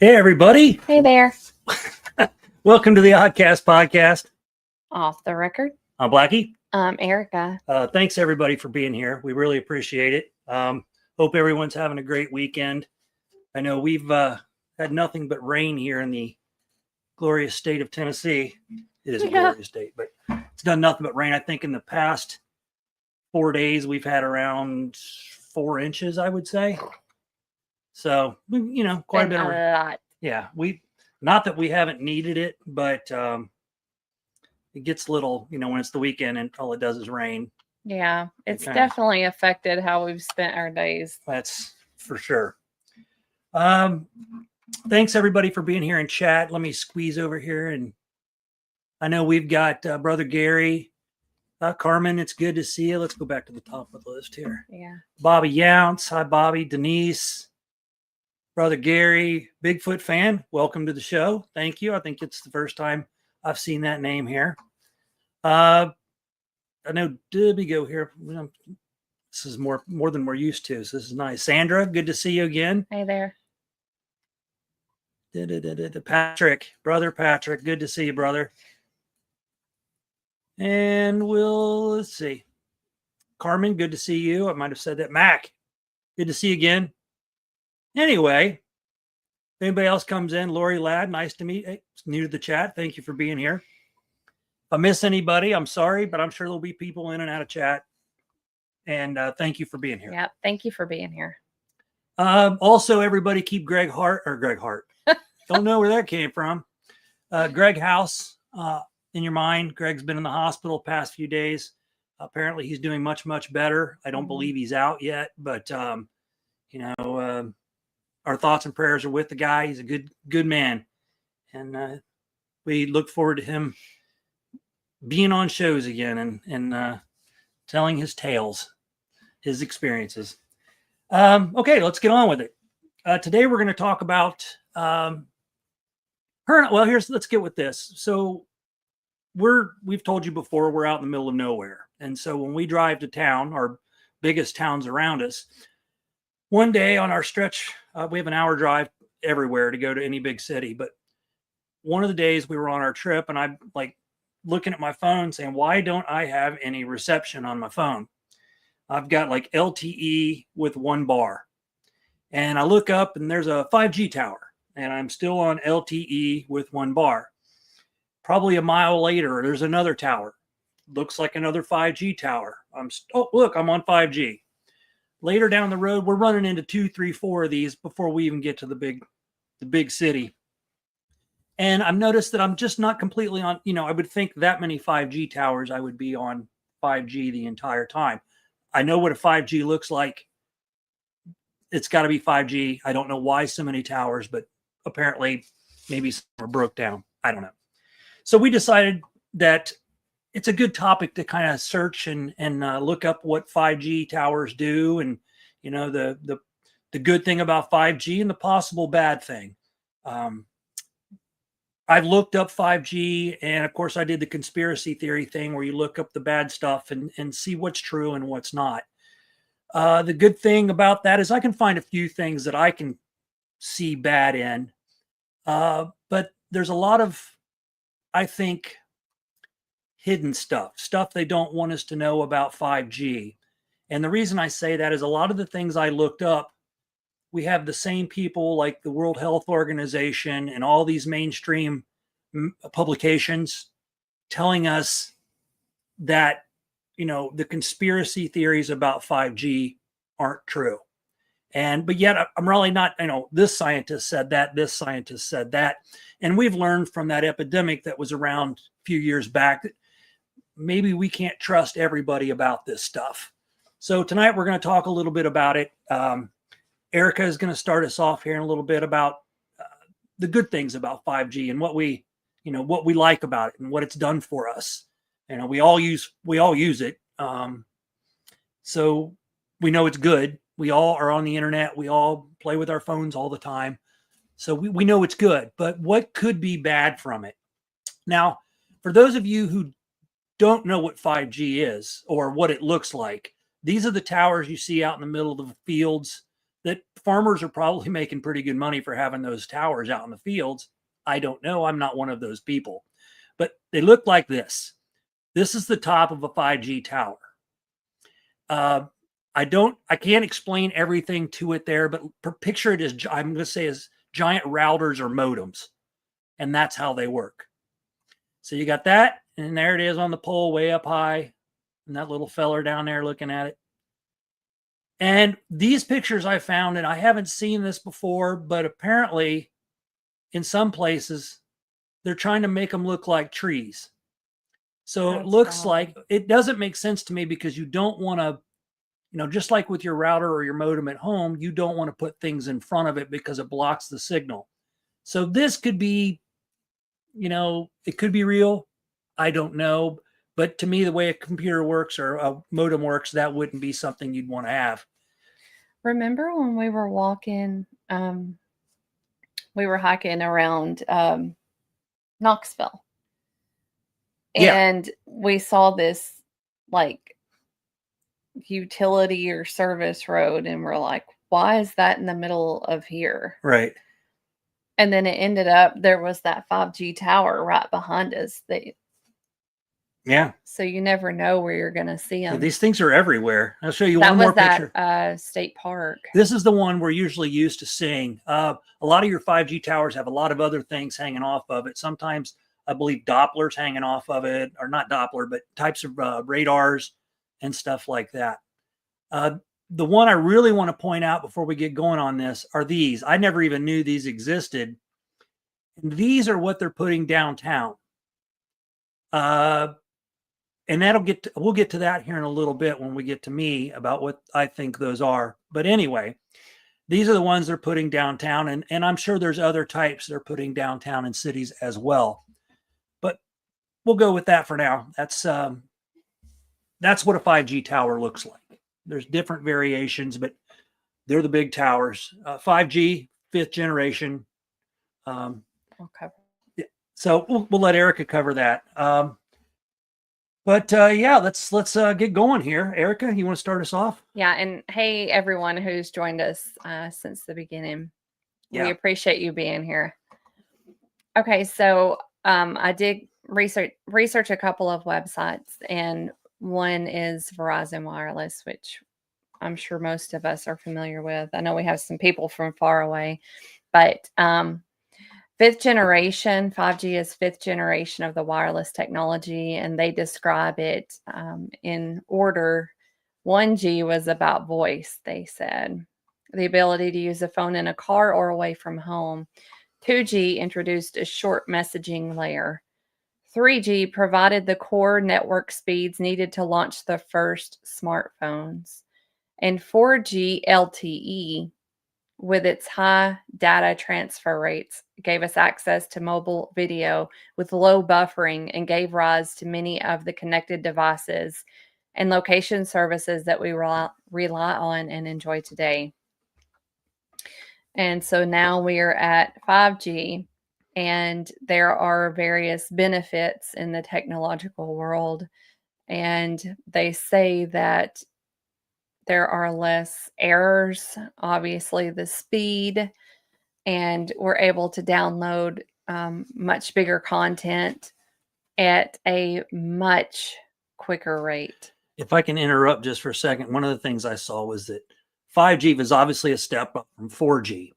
Hey, everybody. Hey there. Welcome to the Oddcast podcast. Off the record. I'm Blackie. Erica. Thanks, everybody, for being here. We really appreciate it. Hope everyone's having a great weekend. I know we've had nothing but rain here in the glorious state of Tennessee. It is a glorious state, but it's done nothing but rain. I think in the past 4 days, we've had around 4 inches, I would say. So, quite a bit of rain. A lot. Yeah, not that we haven't needed it, but it gets little, when it's the weekend and all it does is rain. Yeah, it's definitely affected how we've spent our days. That's for sure. Thanks everybody for being here in chat. Let me squeeze over here, and I know we've got Brother Gary, Carmen. It's good to see you. Let's go back to the top of the list here. Yeah. Bobby Younce. Hi, Bobby. Denise. Brother Gary, Bigfoot fan, welcome to the show. Thank you. I think it's the first time I've seen that name here. I know Debbie go here. This is more than we're used to, so this is nice. Sandra, good to see you again. Hey there. Patrick, Brother Patrick, good to see you, brother. And let's see. Carmen, good to see you. I might have said that. Mac, good to see you again. Anyway, if anybody else comes in, Lori Ladd, nice to meet you. Hey, new to the chat. Thank you for being here. If I miss anybody, I'm sorry, but I'm sure there'll be people in and out of chat. And thank you for being here. Yeah, thank you for being here. Also, everybody keep Greg Hart. Don't know where that came from. Greg House in your mind. Greg's been in the hospital past few days. Apparently, he's doing much, much better. I don't believe he's out yet, but our thoughts and prayers are with the guy. He's a good man. And we look forward to him being on shows again and telling his tales, his experiences. Okay, let's get on with it. Today we're going to talk about let's get with this. So we've told you before, we're out in the middle of nowhere. And so when we drive to town, our biggest towns around us, one day on our stretch, we have an hour drive everywhere to go to any big city. But one of the days we were on our trip, and I'm like looking at my phone saying, why don't I have any reception on my phone? I've got like LTE with 1 bar. And I look up and there's a 5G tower, and I'm still on LTE with 1 bar. Probably a mile later, there's another tower. Looks like another 5G tower. Look, I'm on 5G. Later down the road, we're running into 2, 3, 4 of these before we even get to the big city. And I've noticed that I'm just not completely on, I would think that many 5G towers, I would be on 5G the entire time. I know what a 5G looks like. It's got to be 5G. I don't know why so many towers, but apparently maybe some are broke down. I don't know. So we decided that it's a good topic to kind of search and look up what 5G towers do, and the good thing about 5G and the possible bad thing. I've looked up 5G, and of course I did the conspiracy theory thing where you look up the bad stuff and see what's true and what's not. The good thing about that is I can find a few things that I can see bad in, but there's a lot of, I think, hidden stuff they don't want us to know about 5G. And the reason I say that is a lot of the things I looked up, we have the same people like the World Health Organization and all these mainstream publications telling us that, the conspiracy theories about 5G aren't true. But yet I'm really not, this scientist said that, this scientist said that. And we've learned from that epidemic that was around a few years back that maybe we can't trust everybody about this stuff. So tonight we're going to talk a little bit about it. Erica is going to start us off here in a little bit about the good things about 5G and what we like about it and what it's done for us. We all use it. So we know it's good. We all are on the internet. We all play with our phones all the time. So we know it's good, but what could be bad from it? Now, for those of you who don't know what 5G is or what it looks like, these are the towers you see out in the middle of the fields that farmers are probably making pretty good money for having those towers out in the fields. I don't know. I'm not one of those people. But they look like this. This is the top of a 5G tower. I can't explain everything to it there, but picture it as, I'm going to say, as giant routers or modems. And that's how they work. So you got that, and there it is on the pole way up high, and that little feller down there looking at it. And these pictures I found, and I haven't seen this before, but apparently in some places, they're trying to make them look like trees. So it looks like, it doesn't make sense to me, because you don't want to, just like with your router or your modem at home, you don't want to put things in front of it because it blocks the signal. So this could be, it could be real. I don't know. But to me, the way a computer works or a modem works, that wouldn't be something you'd want to have. Remember when we were walking, we were hiking around Knoxville. And we saw this like utility or service road, and we're like, why is that in the middle of here? Right. And then it ended up, there was that 5G tower right behind us. So you never know where you're going to see them. Yeah, these things are everywhere. I'll show you one more picture. That was State Park. This is the one we're usually used to seeing. A lot of your 5G towers have a lot of other things hanging off of it. Sometimes I believe Doppler's hanging off of it, or not Doppler, but types of radars and stuff like that. The one I really want to point out before we get going on this are these. I never even knew these existed. And these are what they're putting downtown. And we'll get to that here in a little bit when we get to me about what I think those are. But anyway, these are the ones they're putting downtown, and I'm sure there's other types they're putting downtown in cities as well. But we'll go with that for now. That's what a 5G tower looks like. There's different variations, but they're the big towers. 5G, 5th generation. Okay. Yeah. So we'll let Erica cover that. But let's get going here. Erica, you want to start us off? Yeah, and hey, everyone who's joined us since the beginning. Yeah. We appreciate you being here. Okay, so I did research a couple of websites, and one is Verizon Wireless, which I'm sure most of us are familiar with. I know we have some people from far away, but 5th generation, 5G is 5th generation of the wireless technology, and they describe it in order. 1G was about voice, they said. The ability to use a phone in a car or away from home. 2G introduced a short messaging layer. 3G provided the core network speeds needed to launch the first smartphones. And 4G LTE, with its high data transfer rates, gave us access to mobile video with low buffering and gave rise to many of the connected devices and location services that we rely on and enjoy today. And so now we are at 5G, and there are various benefits in the technological world. And they say that there are less errors, obviously the speed, and we're able to download much bigger content at a much quicker rate. If I can interrupt just for a second, one of the things I saw was that 5G was obviously a step up from 4G.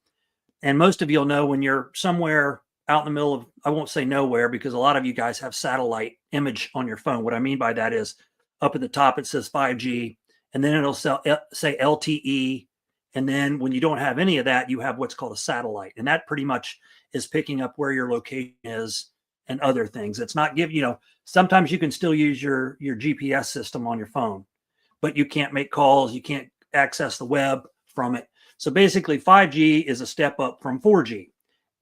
And most of you'll know when you're somewhere out in the middle of, I won't say nowhere, because a lot of you guys have satellite image on your phone. What I mean by that is up at the top, it says 5G, and then it'll say LTE. And then when you don't have any of that, you have what's called a satellite. And that pretty much is picking up where your location is and other things. It's not sometimes you can still use your GPS system on your phone, but you can't make calls. You can't access the web from it. So basically 5G is a step up from 4G.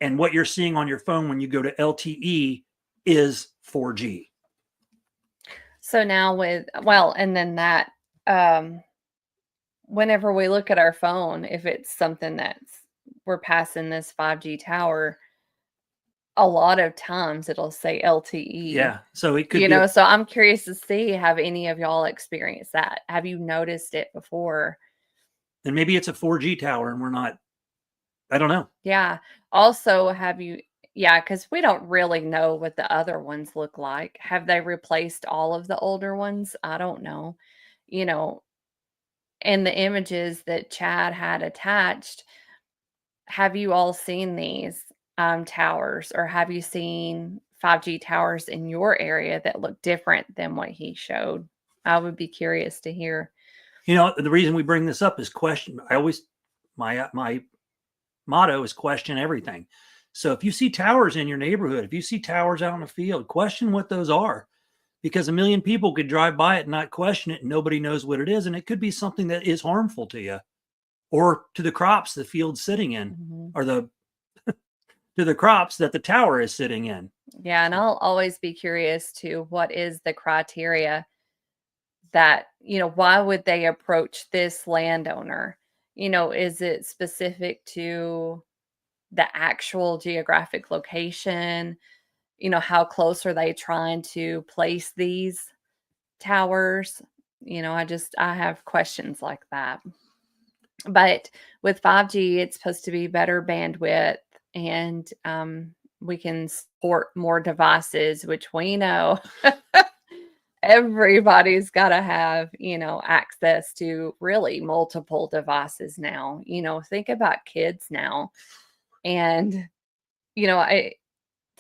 And what you're seeing on your phone when you go to LTE is 4G. So now and then that, whenever we look at our phone, if it's something we're passing this 5G tower, a lot of times it'll say LTE. Yeah. So it could so I'm curious to see, have any of y'all experienced that? Have you noticed it before? And maybe it's a 4G tower and we're not, I don't know. Yeah. Also, because we don't really know what the other ones look like. Have they replaced all of the older ones? I don't know. You know, and the images that Chad had attached, have you all seen these towers, or have you seen 5G towers in your area that look different than what he showed? I would be curious to hear. The reason we bring this up is question. My motto is question everything. So if you see towers in your neighborhood, if you see towers out in the field, question what those are, because a million people could drive by it and not question it, and nobody knows what it is, and it could be something that is harmful to you or to the crops the field's sitting in, or to the crops that the tower is sitting in. Yeah, and I'll always be curious to what is the criteria that, why would they approach this landowner? Is it specific to the actual geographic location? How close are they trying to place these towers? I have questions like that. But with 5G, it's supposed to be better bandwidth, and we can support more devices, which we know everybody's got to have, access to really multiple devices now. Think about kids now. And,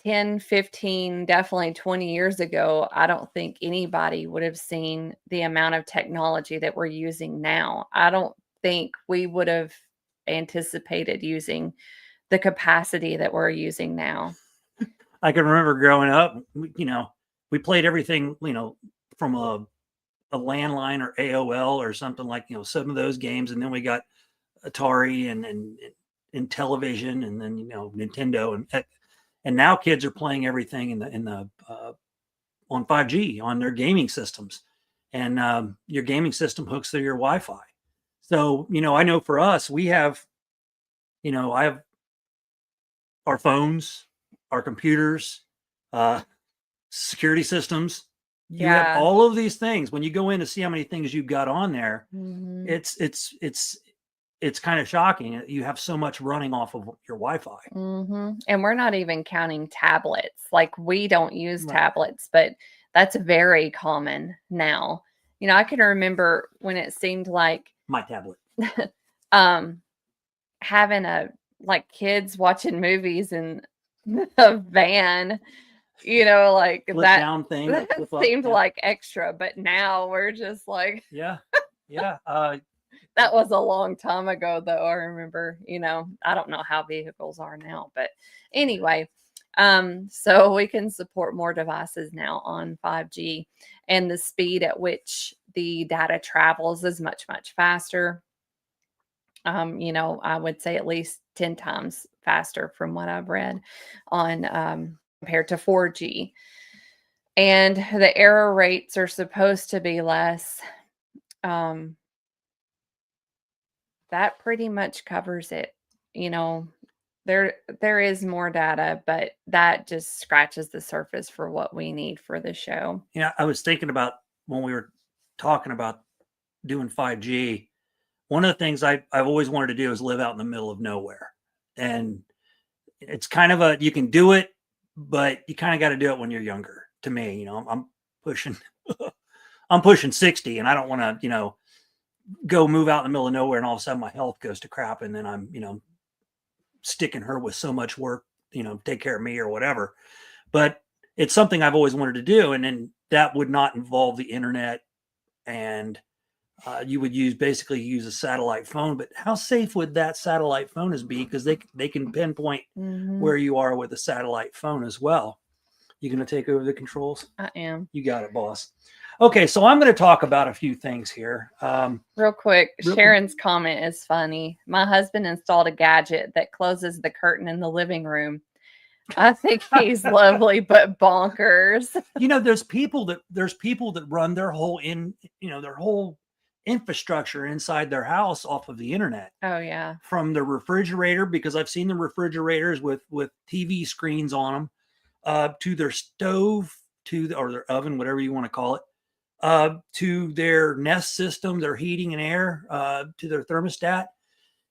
10, 15, definitely 20 years ago, I don't think anybody would have seen the amount of technology that we're using now. I don't think we would have anticipated using the capacity that we're using now. I can remember growing up, we played everything, from a landline or AOL or something like, some of those games. And then we got Atari and television, and then, Nintendo, and now kids are playing everything on 5G on their gaming systems, and your gaming system hooks through your Wi-Fi. So, I know for us, we have, I have our phones, our computers, security systems. You have all of these things. When you go in to see how many things you've got on there, it's kind of shocking. You have so much running off of your Wi-Fi. And we're not even counting tablets. Like, we don't use tablets, but that's very common now. I can remember when it seemed like my tablet, having kids watching movies in a van, like flip that down thing that seemed like extra, but now we're just like, yeah. That was a long time ago, though. I remember, I don't know how vehicles are now, but anyway, so we can support more devices now on 5G, and the speed at which the data travels is much, much faster. I would say at least 10 times faster from what I've read on compared to 4G. And the error rates are supposed to be less. That pretty much covers it. There is more data, but that just scratches the surface for what we need for the show. I was thinking about when we were talking about doing 5G, one of the things I've always wanted to do is live out in the middle of nowhere. And it's kind of you can do it, but you kind of got to do it when you're younger. To me, I'm pushing, I'm pushing 60, and I don't want to, go move out in the middle of nowhere and all of a sudden my health goes to crap, and then I'm, sticking her with so much work, take care of me or whatever. But it's something I've always wanted to do. And then that would not involve the internet, and you would basically use a satellite phone. But how safe would that satellite phone be? Because they can pinpoint where you are with a satellite phone as well. You going to take over the controls? I am. You got it, boss. Okay, so I'm going to talk about a few things here. Real quick, Sharon's comment is funny. My husband installed a gadget that closes the curtain in the living room. I think he's lovely, but bonkers. There's people that run their whole infrastructure inside their house off of the internet. Oh yeah. From the refrigerator, because I've seen the refrigerators with TV screens on them, to their stove, or their oven, whatever you want to call it. to their Nest system, their heating and air, to their thermostat,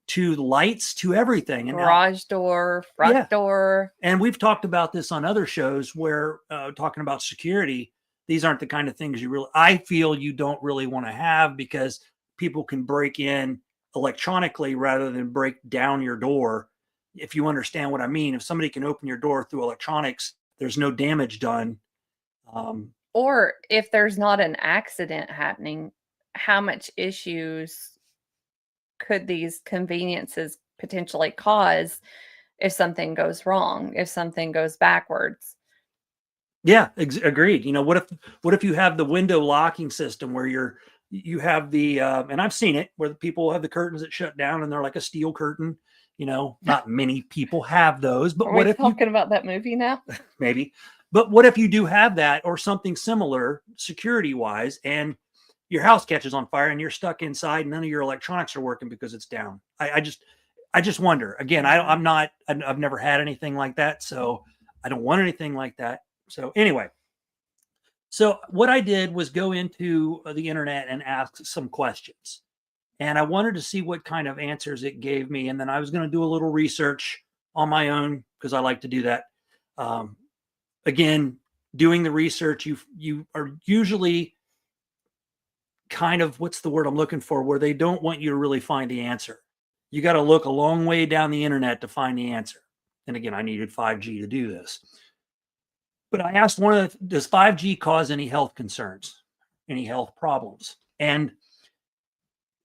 to lights, to everything. And garage door, front door. And we've talked about this on other shows where talking about security, these aren't the kind of things I feel you don't really want to have, because people can break in electronically rather than break down your door. If you understand what I mean, if somebody can open your door through electronics, there's no damage done. Or if there's not an accident happening, how much issues could these conveniences potentially cause if something goes wrong, if something goes backwards? Yeah, agreed. What if you have the window locking system where you have the and I've seen it where the people have the curtains that shut down and they're like a steel curtain. Not many people have those, but what if talking about that movie now? Maybe. But what if you do have that or something similar security wise, and your house catches on fire and you're stuck inside and none of your electronics are working because it's down? I just wonder. Again, I've never had anything like that, so I don't want anything like that. So anyway, so what I did was go into the internet and ask some questions, and I wanted to see what kind of answers it gave me. And then I was going to do a little research on my own because I like to do that. Again, doing the research, you are usually kind of, what's the word I'm looking for, where they don't want you to really find the answer. You got to look a long way down the internet to find the answer. And again, I needed 5G to do this. But I asked does 5G cause any health concerns, any health problems? And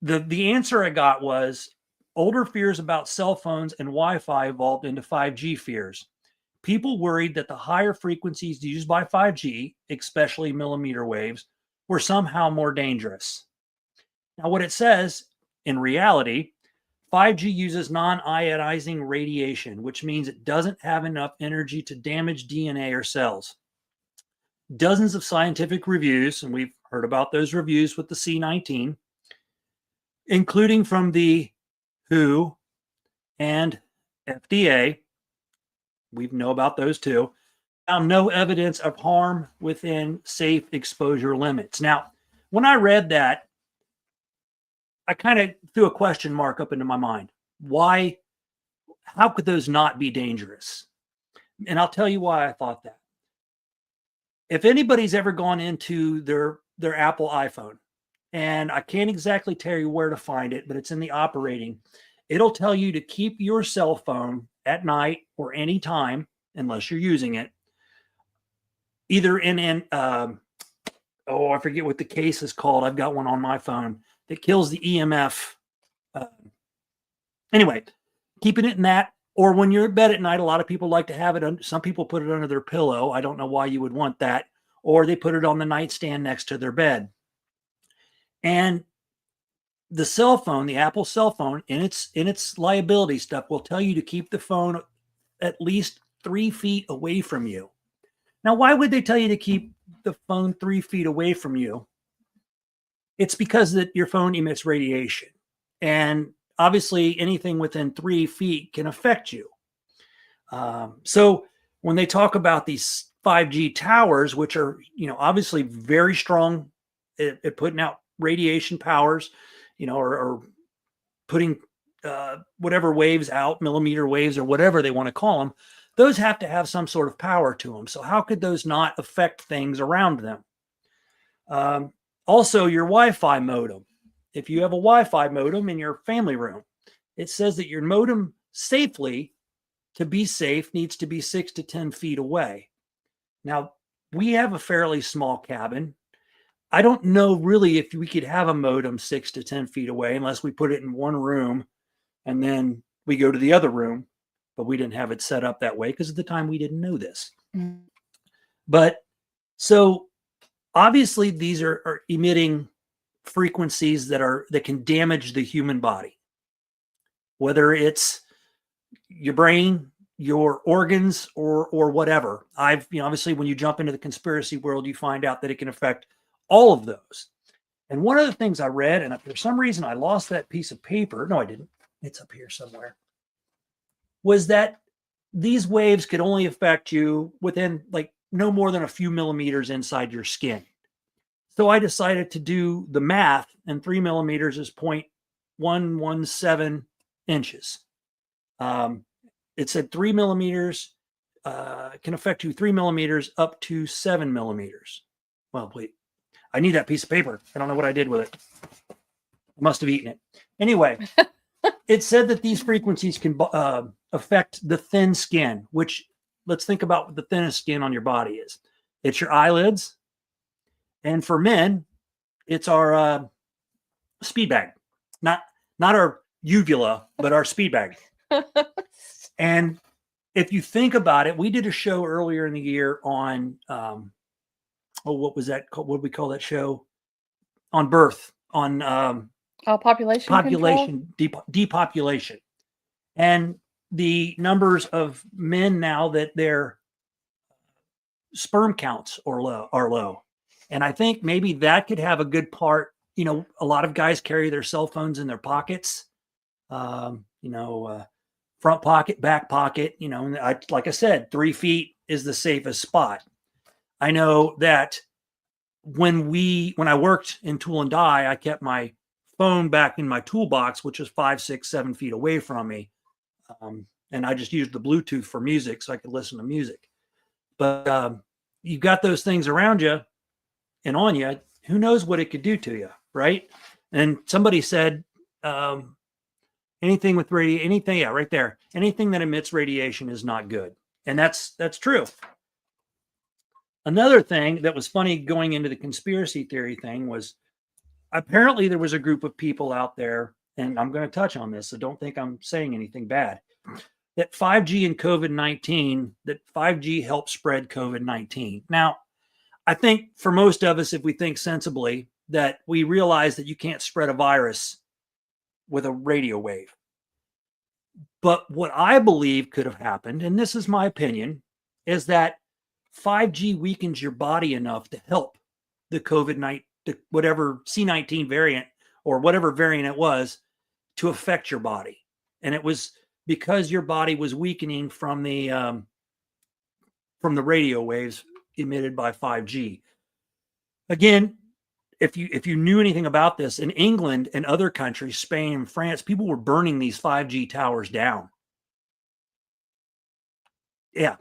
the answer I got was older fears about cell phones and Wi-Fi evolved into 5G fears. People worried that the higher frequencies used by 5G, especially millimeter waves, were somehow more dangerous. Now, what it says, in reality, 5G uses non-ionizing radiation, which means it doesn't have enough energy to damage DNA or cells. Dozens of scientific reviews, and we've heard about those reviews with the C-19, including from the WHO and FDA, we know about those too, found no evidence of harm within safe exposure limits. Now, when I read that, I kind of threw a question mark up into my mind. Why? How could those not be dangerous? And I'll tell you why I thought that. If anybody's ever gone into their Apple iPhone, and I can't exactly tell you where to find it, but it's in the operating, it'll tell you to keep your cell phone at night or any time, unless you're using it, either I forget what the case is called. I've got one on my phone that kills the EMF. Anyway, keeping it in that, or when you're in bed at night, a lot of people like to have it. Some people put it under their pillow. I don't know why you would want that. Or they put it on the nightstand next to their bed. And the cell phone, the Apple cell phone, in its liability stuff, will tell you to keep the phone at least 3 feet away from you. Now, why would they tell you to keep the phone 3 feet away from you? It's because that your phone emits radiation. And obviously, anything within 3 feet can affect you. So when they talk about these 5G towers, which are, obviously very strong at putting out radiation powers, or putting whatever waves out, millimeter waves or whatever they want to call them, those have to have some sort of power to them. So how could those not affect things around them? Also, your Wi-Fi modem. If you have a Wi-Fi modem in your family room, it says that your modem to be safe, needs to be 6 to 10 feet away. Now, we have a fairly small cabin. I don't know really if we could have a modem 6 to 10 feet away unless we put it in one room and then we go to the other room, but we didn't have it set up that way because at the time we didn't know this. Mm-hmm. But so obviously these are emitting frequencies that can damage the human body, whether it's your brain, your organs, or whatever. Obviously when you jump into the conspiracy world, you find out that it can affect all of those. And one of the things I read, and for some reason I lost that piece of paper. No, I didn't. It's up here somewhere. Was that these waves could only affect you within like no more than a few millimeters inside your skin. So I decided to do the math, and 3 millimeters is 0.117 inches. It said 3 millimeters can affect you 3 millimeters up to 7 millimeters. Well, wait, I need that piece of paper. I don't know what I did with it. I must have eaten it. Anyway, it said that these frequencies can affect the thin skin, which, let's think about what the thinnest skin on your body is. It's your eyelids. And for men, it's our speed bag, not our uvula, but our speed bag. And if you think about it, we did a show earlier in the year on, what was that called? What did we call that show? On birth, on population depopulation, and the numbers of men now that their sperm counts are low. And I think maybe that could have a good part. A lot of guys carry their cell phones in their pockets, front pocket, back pocket, like I said, 3 feet is the safest spot. I know that when I worked in tool and die, I kept my phone back in my toolbox, which is 5, 6, 7 feet away from me. And I just used the Bluetooth for music so I could listen to music. But you've got those things around you and on you, who knows what it could do to you, right? And somebody said, anything with anything that emits radiation is not good. And that's true. Another thing that was funny going into the conspiracy theory thing was, apparently there was a group of people out there, and I'm going to touch on this, so don't think I'm saying anything bad, that 5G and COVID-19, that 5G helped spread COVID-19. Now, I think for most of us, if we think sensibly, that we realize that you can't spread a virus with a radio wave. But what I believe could have happened, and this is my opinion, is that 5G weakens your body enough to help the COVID-19, whatever C19 variant or whatever variant it was, to affect your body. And it was because your body was weakening from the radio waves emitted by 5G. Again, if you knew anything about this, in England and other countries, Spain and France, people were burning these 5G towers down. Yeah.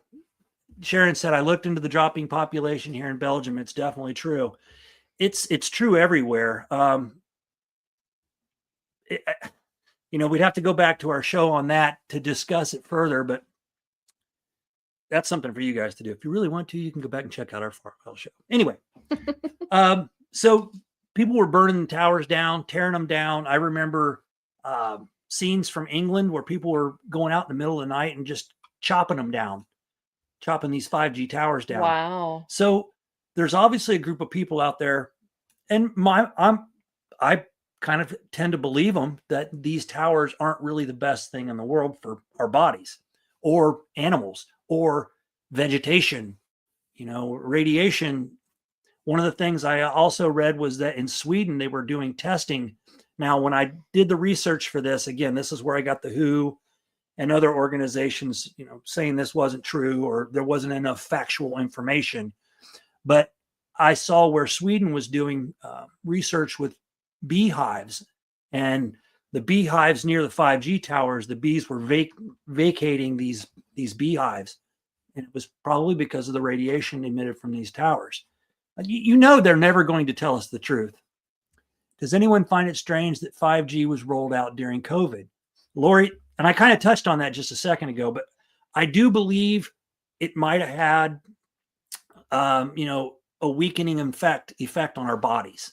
Sharon said, I looked into the dropping population here in Belgium. It's definitely true. It's true everywhere. We'd have to go back to our show on that to discuss it further, but that's something for you guys to do. If you really want to, you can go back and check out our show. Anyway, so people were burning the towers down, tearing them down. I remember scenes from England where people were going out in the middle of the night and just chopping them down, chopping these 5G towers down. Wow. So there's obviously a group of people out there, and I kind of tend to believe them, that these towers aren't really the best thing in the world for our bodies or animals or vegetation, radiation. One of the things I also read was that in Sweden, they were doing testing. Now, when I did the research for this, again, this is where I got the WHO and other organizations, saying this wasn't true or there wasn't enough factual information. But I saw where Sweden was doing research with beehives, and the beehives near the 5G towers, the bees were vacating these beehives. And it was probably because of the radiation emitted from these towers. They're never going to tell us the truth. Does anyone find it strange that 5G was rolled out during COVID? Lori, and I kind of touched on that just a second ago, but I do believe it might have had, a weakening effect on our bodies.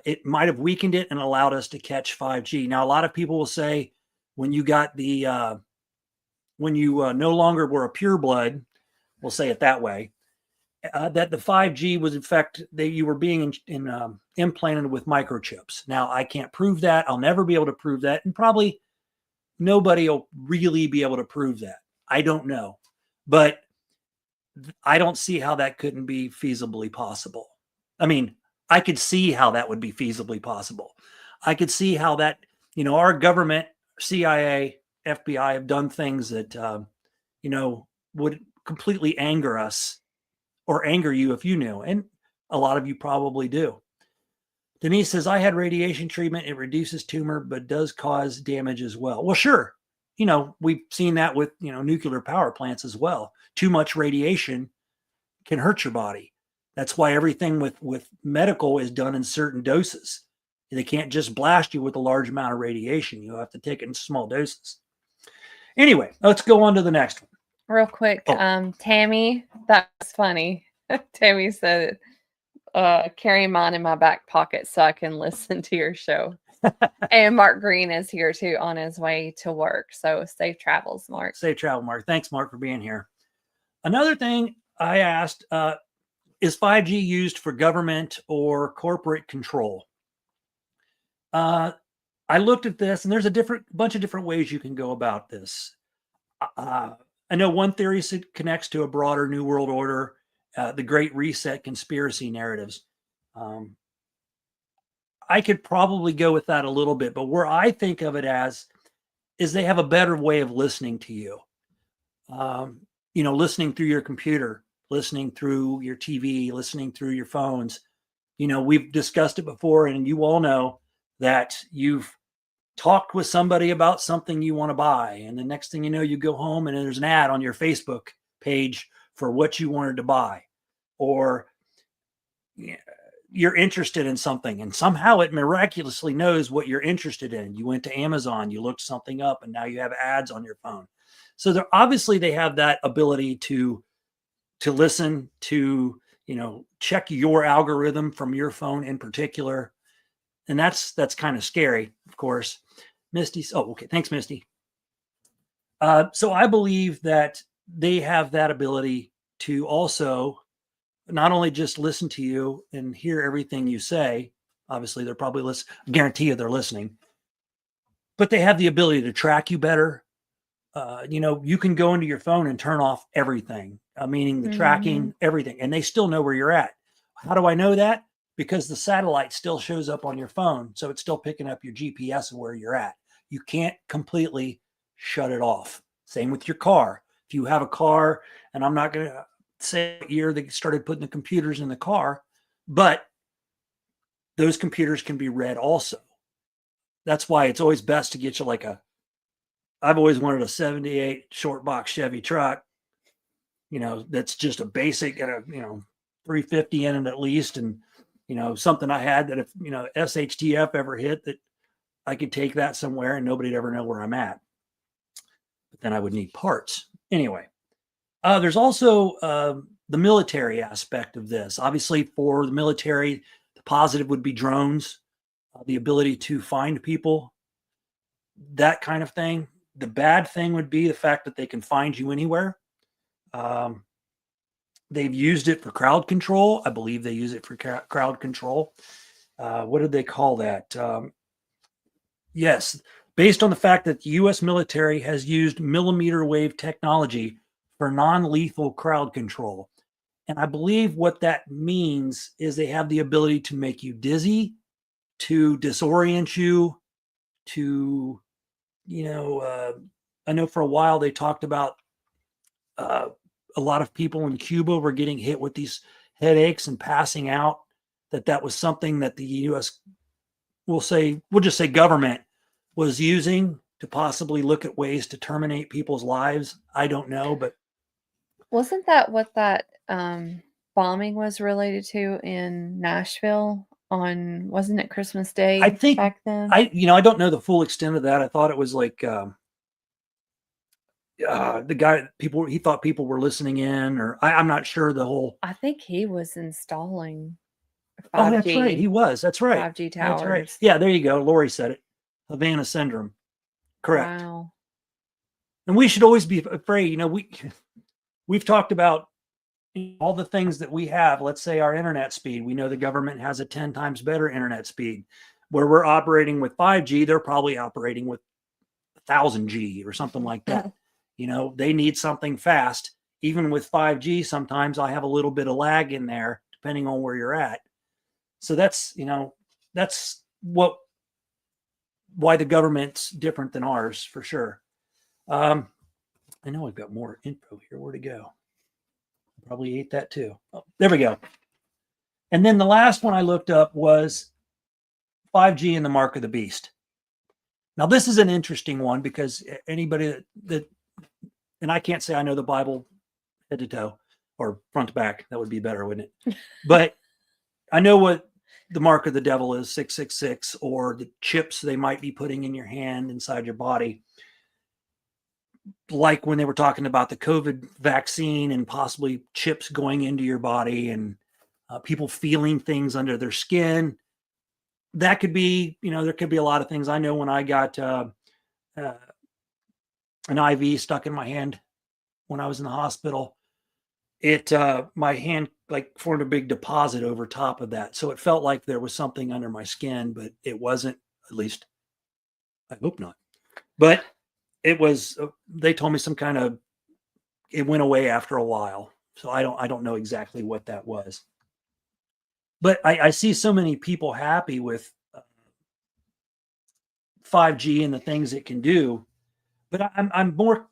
It might have weakened it and allowed us to catch 5G. Now, a lot of people will say when you got when you no longer were a pureblood, we'll say it that way, that the 5G was in fact that you were being implanted with microchips. Now, I can't prove that. I'll never be able to prove that. And probably nobody will really be able to prove that. I don't know. But I don't see how that couldn't be feasibly possible. I mean, I could see how that would be feasibly possible. I could see how that, our government, CIA, FBI have done things that, would completely anger us or anger you if you knew. And A lot of you probably do. Denise says, I had radiation treatment. It reduces tumor, but does cause damage as well. Well, sure. We've seen that with, nuclear power plants as well. Too much radiation can hurt your body. That's why everything with medical is done in certain doses. They can't just blast you with a large amount of radiation. You have to take it in small doses. Anyway, let's go on to the next one. Real quick, Tammy, that was funny. Tammy said, carry mine in my back pocket so I can listen to your show. And Mark Green is here too on his way to work. So safe travels, Mark. Safe travel, Mark. Thanks, Mark, for being here. Another thing I asked, is 5G used for government or corporate control? I looked at this, and there's a bunch of different ways you can go about this. I know one theory connects to a broader New World Order, the Great Reset conspiracy narratives. I could probably go with that a little bit, but where I think of it as is they have a better way of listening to you. Listening through your computer, listening through your TV, listening through your phones. We've discussed it before, and you all know that you've talked with somebody about something you want to buy. And the next thing you know, you go home and there's an ad on your Facebook page for what you wanted to buy. Or you're interested in something and somehow it miraculously knows what you're interested in. You went to Amazon, you looked something up, and now you have ads on your phone. So they have that ability to listen, to, check your algorithm from your phone in particular. And that's kind of scary, of course. Misty. Oh, okay. Thanks, Misty. So I believe that they have that ability to also not only just listen to you and hear everything you say. Obviously, they're probably listening. I guarantee you they're listening. But they have the ability to track you better. You can go into your phone and turn off everything, meaning the tracking, everything, and they still know where you're at. How do I know that? Because the satellite still shows up on your phone. So it's still picking up your GPS of where you're at. You can't completely shut it off. Same with your car. If you have a car, and I'm not going to say what year they started putting the computers in the car, but those computers can be read also. That's why it's always best to get you I've always wanted a 78 short box Chevy truck, that's just a basic, 350 in it at least. And, something I had that if, SHTF ever hit, that I could take that somewhere and nobody'd ever know where I'm at. But then I would need parts. Anyway, there's also the military aspect of this. Obviously, for the military, the positive would be drones, the ability to find people, that kind of thing. The bad thing would be the fact that they can find you anywhere. They've used it for crowd control. I believe they use it for crowd control. What did they call that? Yes, based on the fact that the U.S. military has used millimeter wave technology for non-lethal crowd control. And I believe what that means is they have the ability to make you dizzy, to disorient you, to, I know for a while they talked about a lot of people in Cuba were getting hit with these headaches and passing out, that was something that the U.S. we'll just say government was using to possibly look at ways to terminate people's lives. I don't know, but wasn't that what that bombing was related to in Nashville wasn't it Christmas Day? I think back then. I don't know the full extent of that. I thought it was like the guy, he thought people were listening in, or I'm not sure the whole. I think he was installing 5G. Oh, that's right. He was. That's right. 5G towers. That's right. Yeah, there you go. Lori said it. Havana syndrome. Correct. Wow. And we should always be afraid. We've talked about all the things that we have. Let's say our internet speed. We know the government has a 10 times better internet speed. Where we're operating with 5G, they're probably operating with 1000G or something like that. They need something fast. Even with 5G, sometimes I have a little bit of lag in there, depending on where you're at. So that's why the government's different than ours, for sure. I know I've got more info here. Where'd it go? Probably ate that too. Oh, there we go. And then the last one I looked up was 5G and the mark of the beast. Now, this is an interesting one because anybody that and I can't say I know the Bible head to toe or front to back. That would be better, wouldn't it? But I know what the mark of the devil is, 666, or the chips they might be putting in your hand inside your body. Like when they were talking about the COVID vaccine and possibly chips going into your body and people feeling things under their skin. That could be, there could be a lot of things. I know when I got an IV stuck in my hand when I was in the hospital, my hand like formed a big deposit over top of that. So it felt like there was something under my skin, but it wasn't, at least I hope not. But it was, they told me some kind of, it went away after a while. So I don't know exactly what that was. But I see so many people happy with 5G and the things it can do. But I'm more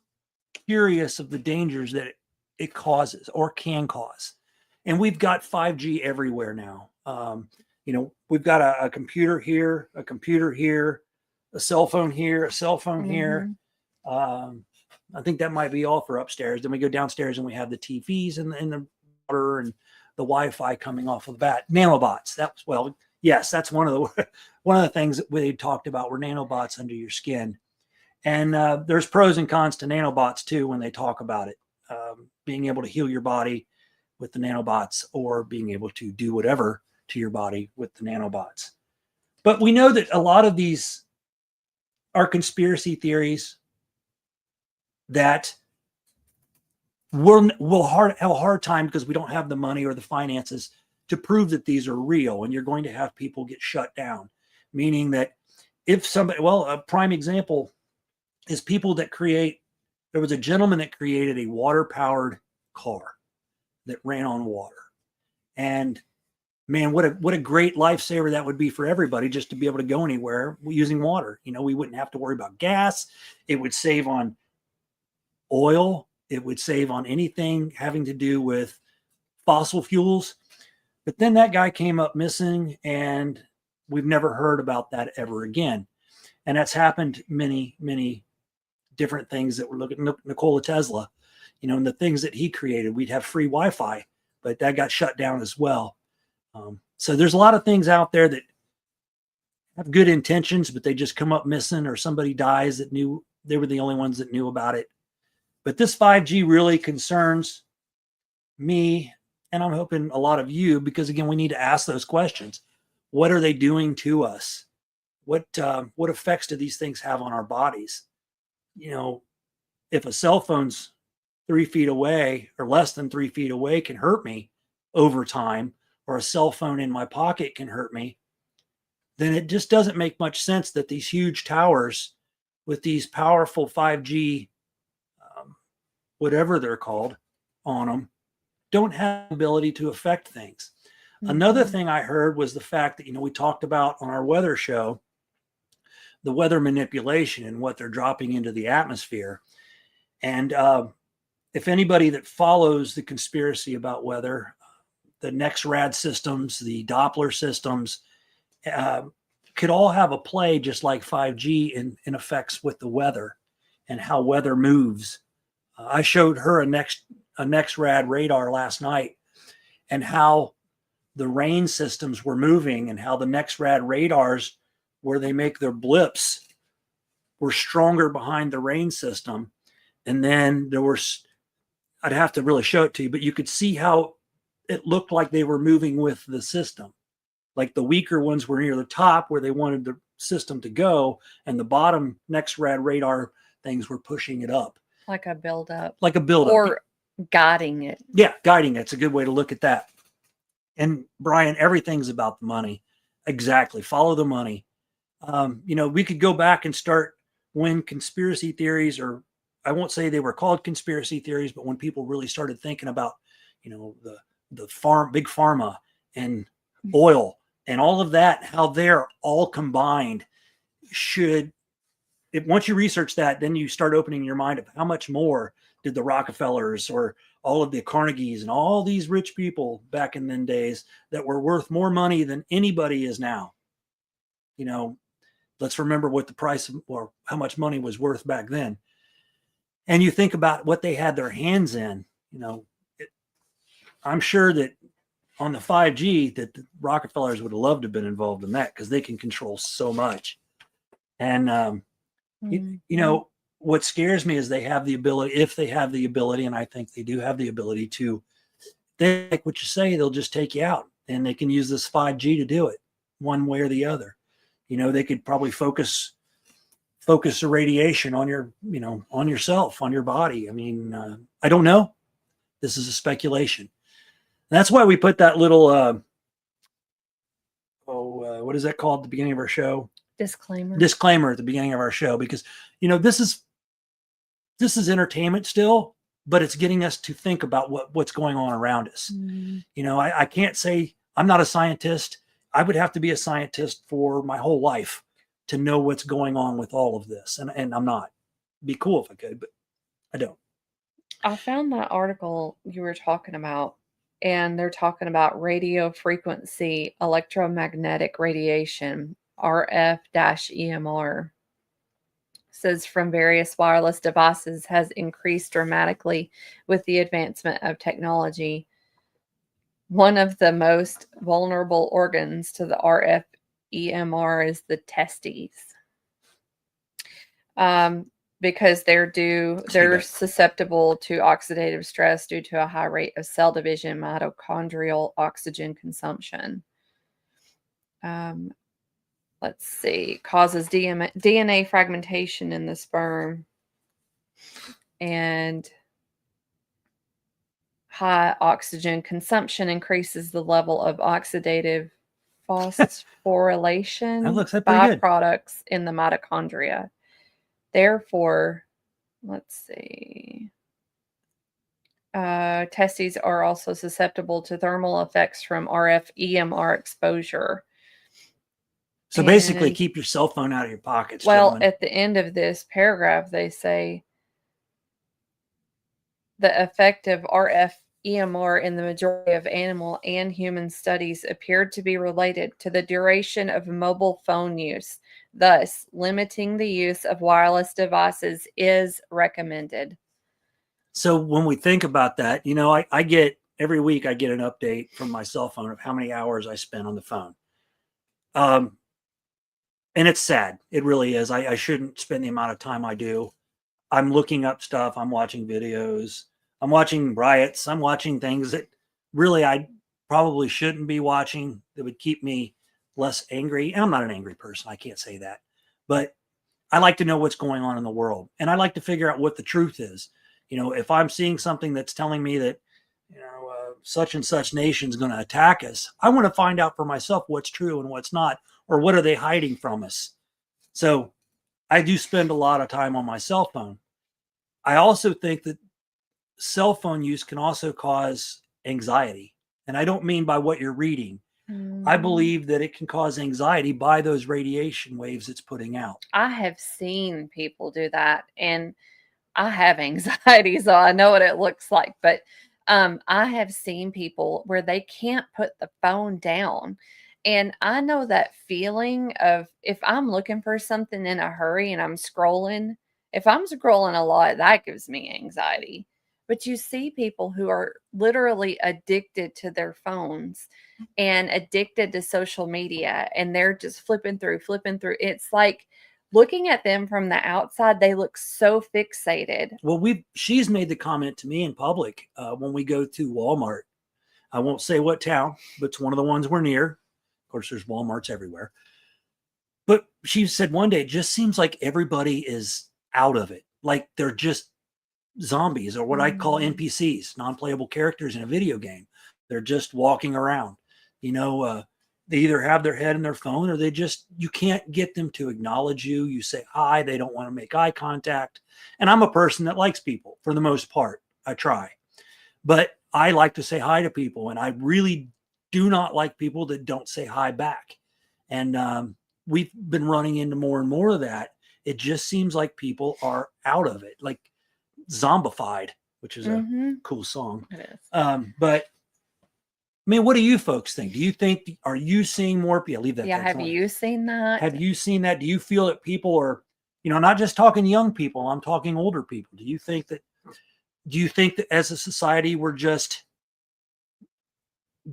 curious of the dangers that it causes or can cause. And we've got 5G everywhere now. We've got a computer here, a computer here, a cell phone here, a cell phone here. I think that might be all for upstairs. Then we go downstairs and we have the TVs and the water and the Wi-Fi coming off of that. Nanobots. That's one of the things that we talked about were nanobots under your skin. And there's pros and cons to nanobots too when they talk about it. Being able to heal your body with the nanobots or being able to do whatever to your body with the nanobots. But we know that a lot of these are conspiracy theories that we'll have a hard time because we don't have the money or the finances to prove that these are real. And you're going to have people get shut down, meaning that if somebody, a prime example is people that there was a gentleman that created a water-powered car that ran on water. And man, what a great lifesaver that would be for everybody, just to be able to go anywhere using water. We wouldn't have to worry about gas. It would save on oil. It would save on anything having to do with fossil fuels. But then that guy came up missing and we've never heard about that ever again. And that's happened many, many different things that we're looking at. Nikola Tesla, and the things that he created. We'd have free Wi-Fi, but that got shut down as well. So there's a lot of things out there that have good intentions, but they just come up missing, or somebody dies that knew they were the only ones that knew about it. But this 5G really concerns me, and I'm hoping a lot of you, because again, we need to ask those questions. What are they doing to us? What effects do these things have on our bodies? If a cell phone's 3 feet away or less than 3 feet away can hurt me over time, or a cell phone in my pocket can hurt me, then it just doesn't make much sense that these huge towers with these powerful 5G, whatever they're called, on them, don't have the ability to affect things. Mm-hmm. Another thing I heard was the fact that, we talked about on our weather show, the weather manipulation and what they're dropping into the atmosphere. And if anybody that follows the conspiracy about weather, the NEXRAD systems, the Doppler systems, could all have a play just like 5G in effects with the weather and how weather moves. I showed her a NEXRAD radar last night and how the rain systems were moving and how the NEXRAD radars, where they make their blips, were stronger behind the rain system. And then I'd have to really show it to you, but you could see how it looked like they were moving with the system. Like the weaker ones were near the top where they wanted the system to go, and the bottom NEXRAD radar things were pushing it up. Like a buildup. Or guiding it. Yeah, guiding it. It's a good way to look at that. And Brian, everything's about the money. Exactly. Follow the money. We could go back and start when conspiracy theories, or I won't say they were called conspiracy theories, but when people really started thinking about, the big pharma and oil and all of that, how they're all combined, should once you research that, then you start opening your mind of how much more did the Rockefellers or all of the Carnegies and all these rich people back in then days that were worth more money than anybody is now. Let's remember what the price or how much money was worth back then. And you think about what they had their hands in, I'm sure that on the 5G that the Rockefellers would have loved to have been involved in that, because they can control so much. And, what scares me is they have the ability, if they have the ability, and I think they do have the ability to, they like what you say, they'll just take you out, and they can use this 5G to do it one way or the other. They could probably focus the radiation on your, on yourself, on your body. I mean, I don't know. This is a speculation. And that's why we put that little, what is that called at the beginning of our show? Disclaimer at the beginning of our show, because, this is entertainment still, but it's getting us to think about what's going on around us. Mm-hmm. I can't say I'm not a scientist. I would have to be a scientist for my whole life to know what's going on with all of this. And I'm not. It'd be cool if I could, but I don't. I found that article you were talking about, and they're talking about radio frequency electromagnetic radiation, RF-EMR. Says from various wireless devices has increased dramatically with the advancement of technology. One of the most vulnerable organs to the RF EMR is the testes, because they're susceptible to oxidative stress due to a high rate of cell division, mitochondrial oxygen consumption. Let's see, causes DNA fragmentation in the sperm, and high oxygen consumption increases the level of oxidative phosphorylation byproducts in the mitochondria. Therefore, let's see, testes are also susceptible to thermal effects from RF EMR exposure. So basically, keep your cell phone out of your pockets. Well, gentlemen. At the end of this paragraph, they say the effect of RF EMR in the majority of animal and human studies appeared to be related to the duration of mobile phone use. Thus, limiting the use of wireless devices is recommended. So when we think about that, I get every week I get an update from my cell phone of how many hours I spend on the phone. And it's sad. It really is. I shouldn't spend the amount of time I do. I'm looking up stuff. I'm watching videos. I'm watching riots. I'm watching things that really I probably shouldn't be watching that would keep me less angry. And I'm not an angry person. I can't say that. But I like to know what's going on in the world. And I like to figure out what the truth is. If I'm seeing something that's telling me that, such and such nation's going to attack us, I want to find out for myself what's true and what's not, or what are they hiding from us. So I do spend a lot of time on my cell phone. I also think that cell phone use can also cause anxiety. And I don't mean by what you're reading. I believe that it can cause anxiety by those radiation waves it's putting out. I have seen people do that, and I have anxiety, so I know what it looks like. But I have seen people where they can't put the phone down. And I know that feeling of, if I'm looking for something in a hurry and I'm scrolling, if I'm scrolling a lot, that gives me anxiety. But you see people who are literally addicted to their phones and addicted to social media, and they're just flipping through. It's like, looking at them from the outside, they look so fixated. Well, she's made the comment to me in public when we go to Walmart. I won't say what town, but it's one of the ones we're near. Of course, there's Walmarts everywhere. But she said one day, it just seems like everybody is out of it. Like they're just zombies, or what I call NPCs, non-playable characters in a video game. They're just walking around. They either have their head in their phone, or you can't get them to acknowledge you. You say hi, they don't want to make eye contact. And I'm a person that likes people for the most part. I try. But I like to say hi to people, and I really do not like people that don't say hi back. And we've been running into more and more of that. it just seems like people are out of it, like zombified, which is a cool song. It is. But I mean, what do you folks think? Do you think, are you seeing more people? Leave that. Yeah. Have you seen that? Have you seen that? Do you feel that people are, not just talking young people, I'm talking older people. Do you think that as a society, we're just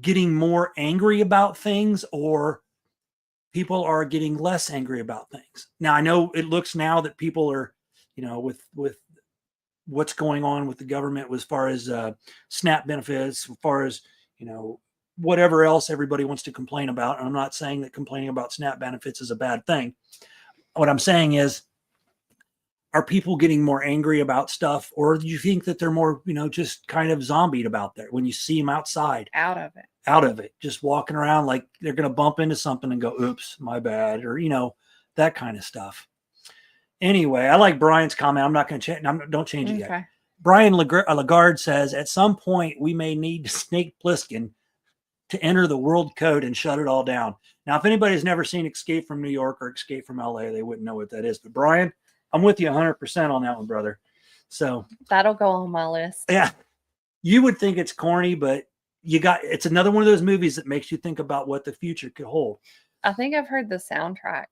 getting more angry about things, or people are getting less angry about things? Now, I know it looks now that people are, with what's going on with the government as far as SNAP benefits, as far as, whatever else everybody wants to complain about. And I'm not saying that complaining about SNAP benefits is a bad thing. What I'm saying is, are people getting more angry about stuff, or do you think that they're more, just kind of zombied about that when you see them outside? Out of it. Just walking around like they're going to bump into something and go, oops, my bad, or, that kind of stuff. Anyway, I like Brian's comment. I'm not going to change. Don't change it yet. Brian Lagarde says, at some point we may need Snake Plissken to enter the world code and shut it all down. Now, if anybody's never seen Escape from New York or Escape from LA, they wouldn't know what that is. But Brian, I'm with you 100% on that one, brother. So that'll go on my list. Yeah. You would think it's corny, but it's another one of those movies that makes you think about what the future could hold. I think I've heard the soundtrack.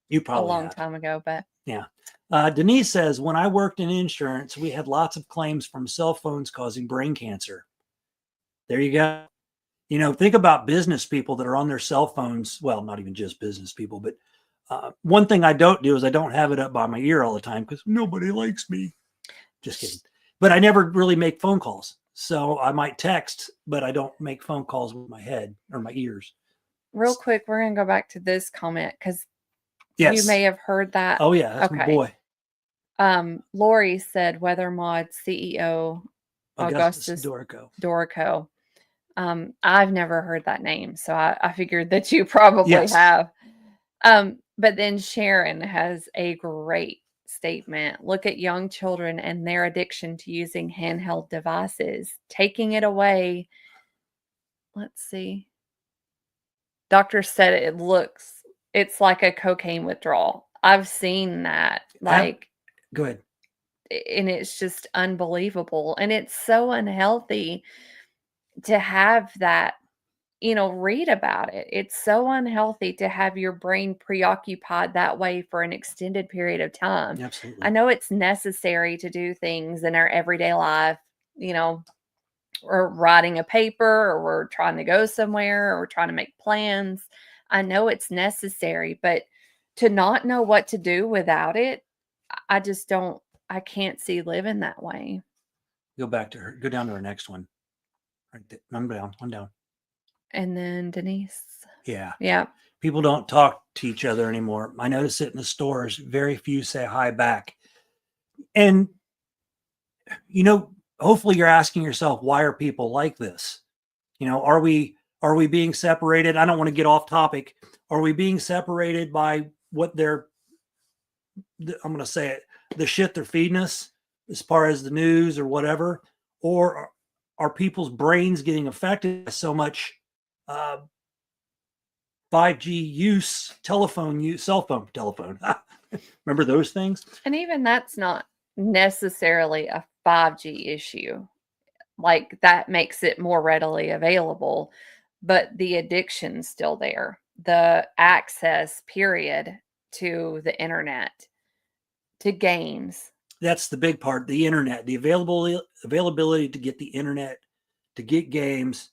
You probably a long time ago, but yeah. Denise says, when I worked in insurance, we had lots of claims from cell phones causing brain cancer. There you go. Think about business people that are on their cell phones. Well, not even just business people, but one thing I don't do is I don't have it up by my ear all the time because nobody likes me. Just kidding. But I never really make phone calls. So I might text, but I don't make phone calls with my head or my ears. Real quick, we're going to go back to this comment because yes, you may have heard that. Oh, yeah. That's my boy. Lori said, Weather Mod CEO Augustus Dorico. I've never heard that name, so I figured that you probably have. But then Sharon has a great statement. Look at young children and their addiction to using handheld devices, taking it away. Let's see. Doctor said it's like a cocaine withdrawal. I've seen that. Go ahead. And it's just unbelievable. And it's so unhealthy to have that, read about it. It's so unhealthy to have your brain preoccupied that way for an extended period of time. Absolutely. I know it's necessary to do things in our everyday life, or writing a paper, or we're trying to go somewhere, or we're trying to make plans. I know it's necessary, but to not know what to do without it, I can't see living that way. Go back to her. Go down to her next one. Right there. One down. And then Denise. Yeah. Yeah. People don't talk to each other anymore. I notice it in the stores. Very few say hi back. And, hopefully you're asking yourself, why are people like this? Are we being separated? I don't want to get off topic. Are we being separated by what I'm going to say it, the shit they're feeding us as far as the news or whatever? Or are people's brains getting affected by so much 5G use, cell phone. Remember those things? And even that's not necessarily a 5G issue. Like that makes it more readily available, but the addiction's still there. The access period to the internet, to games. That's the big part. The internet, the availability to get the internet, to get games.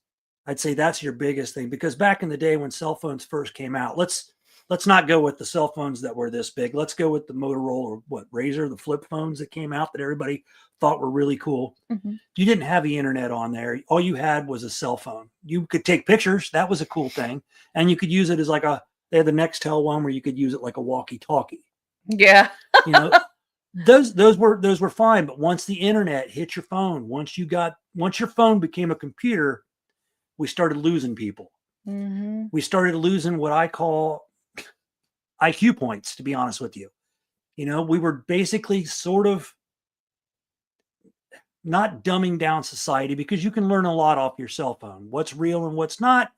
I'd say that's your biggest thing, because back in the day when cell phones first came out, let's not go with the cell phones that were this big. Let's go with the Motorola, Razor, the flip phones that came out that everybody thought were really cool. Mm-hmm. You didn't have the internet on there. All you had was a cell phone. You could take pictures. That was a cool thing. And you could use it as they had the Nextel one where you could use it like a walkie-talkie. Yeah. Those were fine. But once the internet hit your phone, once your phone became a computer, we started losing people. Mm-hmm. We started losing what I call IQ points, to be honest with you. We were basically sort of not dumbing down society, because you can learn a lot off your cell phone. What's real and what's not,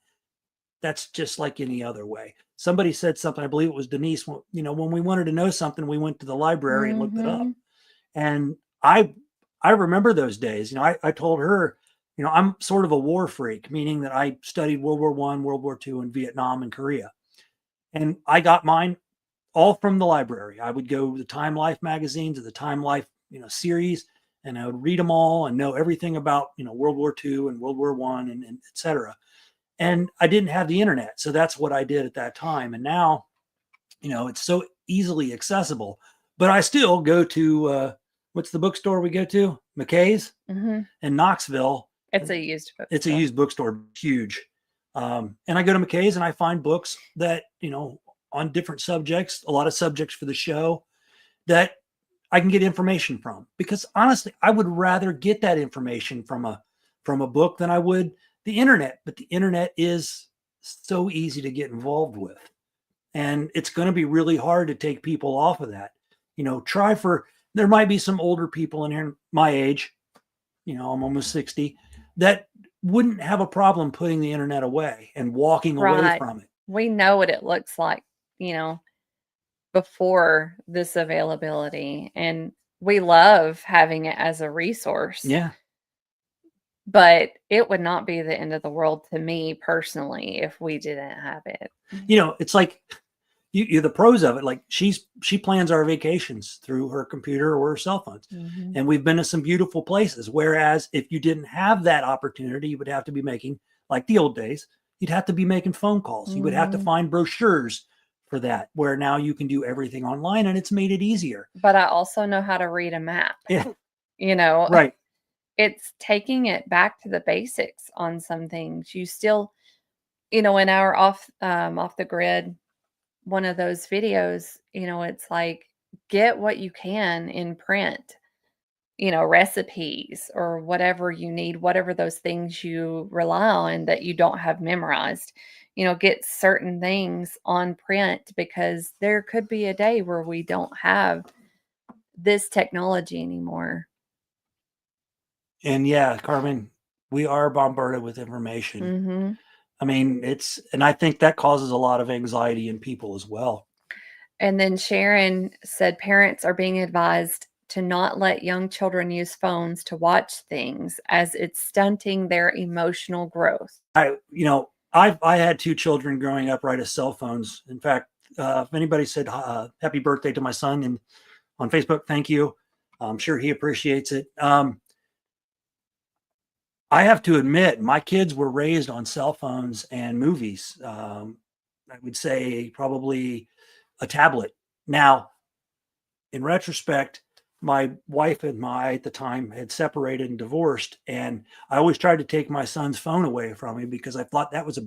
that's just like any other way. somebody said something, I believe it was Denise, when we wanted to know something, we went to the library and looked it up. And I remember those days. I told her, I'm sort of a war freak, meaning that I studied World War I, World War II, and Vietnam and Korea. And I got mine all from the library. I would go to the Time Life magazines or the Time Life, series, and I would read them all and know everything about, World War II and World War I and et cetera. And I didn't have the internet. So that's what I did at that time. And now, it's so easily accessible, but I still go to, what's the bookstore we go to? McKay's in Knoxville. It's a used bookstore. It's a used bookstore, huge. And I go to McKay's and I find books that, on different subjects, a lot of subjects for the show that I can get information from, because honestly, I would rather get that information from a book than I would the internet. But the internet is so easy to get involved with, and it's going to be really hard to take people off of that. There might be some older people in here my age, I'm almost 60, that wouldn't have a problem putting the internet away and walking away from it. We know what it looks like, before this availability, and we love having it as a resource. Yeah. But it would not be the end of the world to me personally if we didn't have it. It's like you're the pros of it. Like she plans our vacations through her computer or her cell phones. And we've been to some beautiful places. Whereas if you didn't have that opportunity, you would have to be making, like the old days, you'd have to be making phone calls. You would have to find brochures for that, where now you can do everything online, and it's made it easier. But I also know how to read a map. Yeah. Right. It's taking it back to the basics on some things. You still, in our off the grid, one of those videos, it's like, get what you can in print, recipes or whatever you need, whatever those things you rely on that you don't have memorized, get certain things on print, because there could be a day where we don't have this technology anymore. And yeah, Carmen, we are bombarded with information. I mean, and I think that causes a lot of anxiety in people as well. And then Sharon said parents are being advised to not let young children use phones to watch things, as it's stunting their emotional growth. I had 2 children growing up right as cell phones. In fact, if anybody said happy birthday to my son on Facebook, thank you. I'm sure he appreciates it. I have to admit, my kids were raised on cell phones and movies. I would say probably a tablet. Now, in retrospect, my wife and I at the time had separated and divorced, and I always tried to take my son's phone away from him, because I thought that was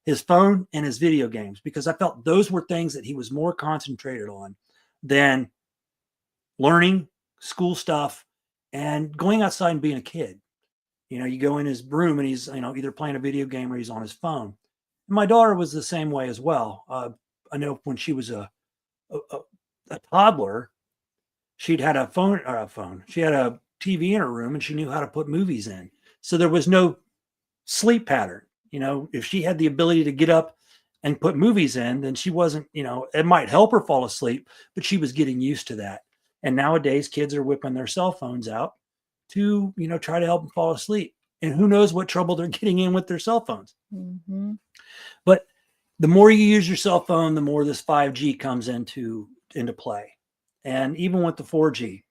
his phone and his video games, because I felt those were things that he was more concentrated on than learning, school stuff, and going outside and being a kid. You go in his room and he's, either playing a video game or he's on his phone. And my daughter was the same way as well. I know when she was a toddler, she'd had she had a TV in her room, and she knew how to put movies in. So there was no sleep pattern. If she had the ability to get up and put movies in, then she wasn't, it might help her fall asleep, but she was getting used to that. And nowadays kids are whipping their cell phones out to, try to help them fall asleep. And who knows what trouble they're getting in with their cell phones. But the more you use your cell phone, the more this 5G comes into play. And even with the 4G.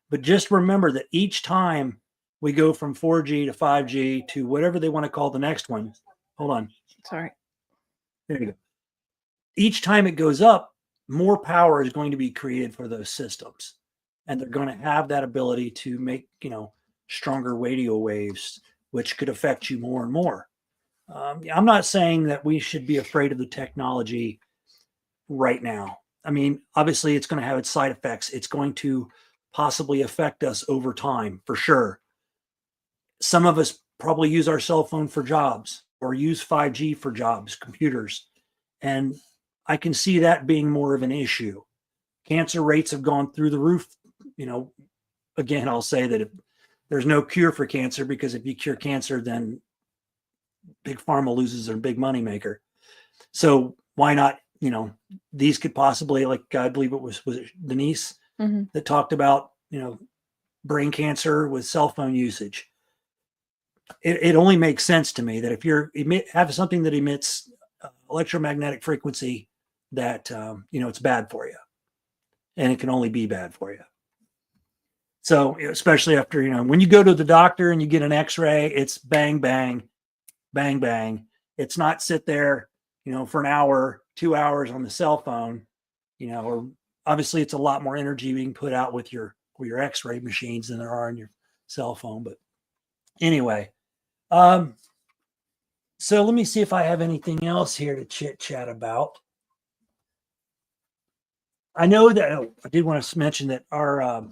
But just remember that each time we go from 4G to 5G to whatever they want to call the next one. Hold on. Sorry. There you go. Each time it goes up, more power is going to be created for those systems. And they're going to have that ability to make, stronger radio waves, which could affect you more and more. I'm not saying that we should be afraid of the technology right now. I mean, obviously it's going to have its side effects. It's going to possibly affect us over time, for sure. Some of us probably use our cell phone for jobs, or use 5G for jobs, computers. And I can see that being more of an issue. Cancer rates have gone through the roof. Again, I'll say that there's no cure for cancer, because if you cure cancer, then Big Pharma loses their big money maker. So why not, these could possibly, like, I believe it was it Denise that talked about, brain cancer with cell phone usage. It only makes sense to me that if you're have something that emits electromagnetic frequency, that it's bad for you, and it can only be bad for you. So especially after, when you go to the doctor and you get an X-ray, it's bang bang bang bang. It's not sit there for an hour, 2 hours on the cell phone, or obviously it's a lot more energy being put out with your X-ray machines than there are on your cell phone. But anyway, so let me see if I have anything else here to chit chat about. I know that I did want to mention that our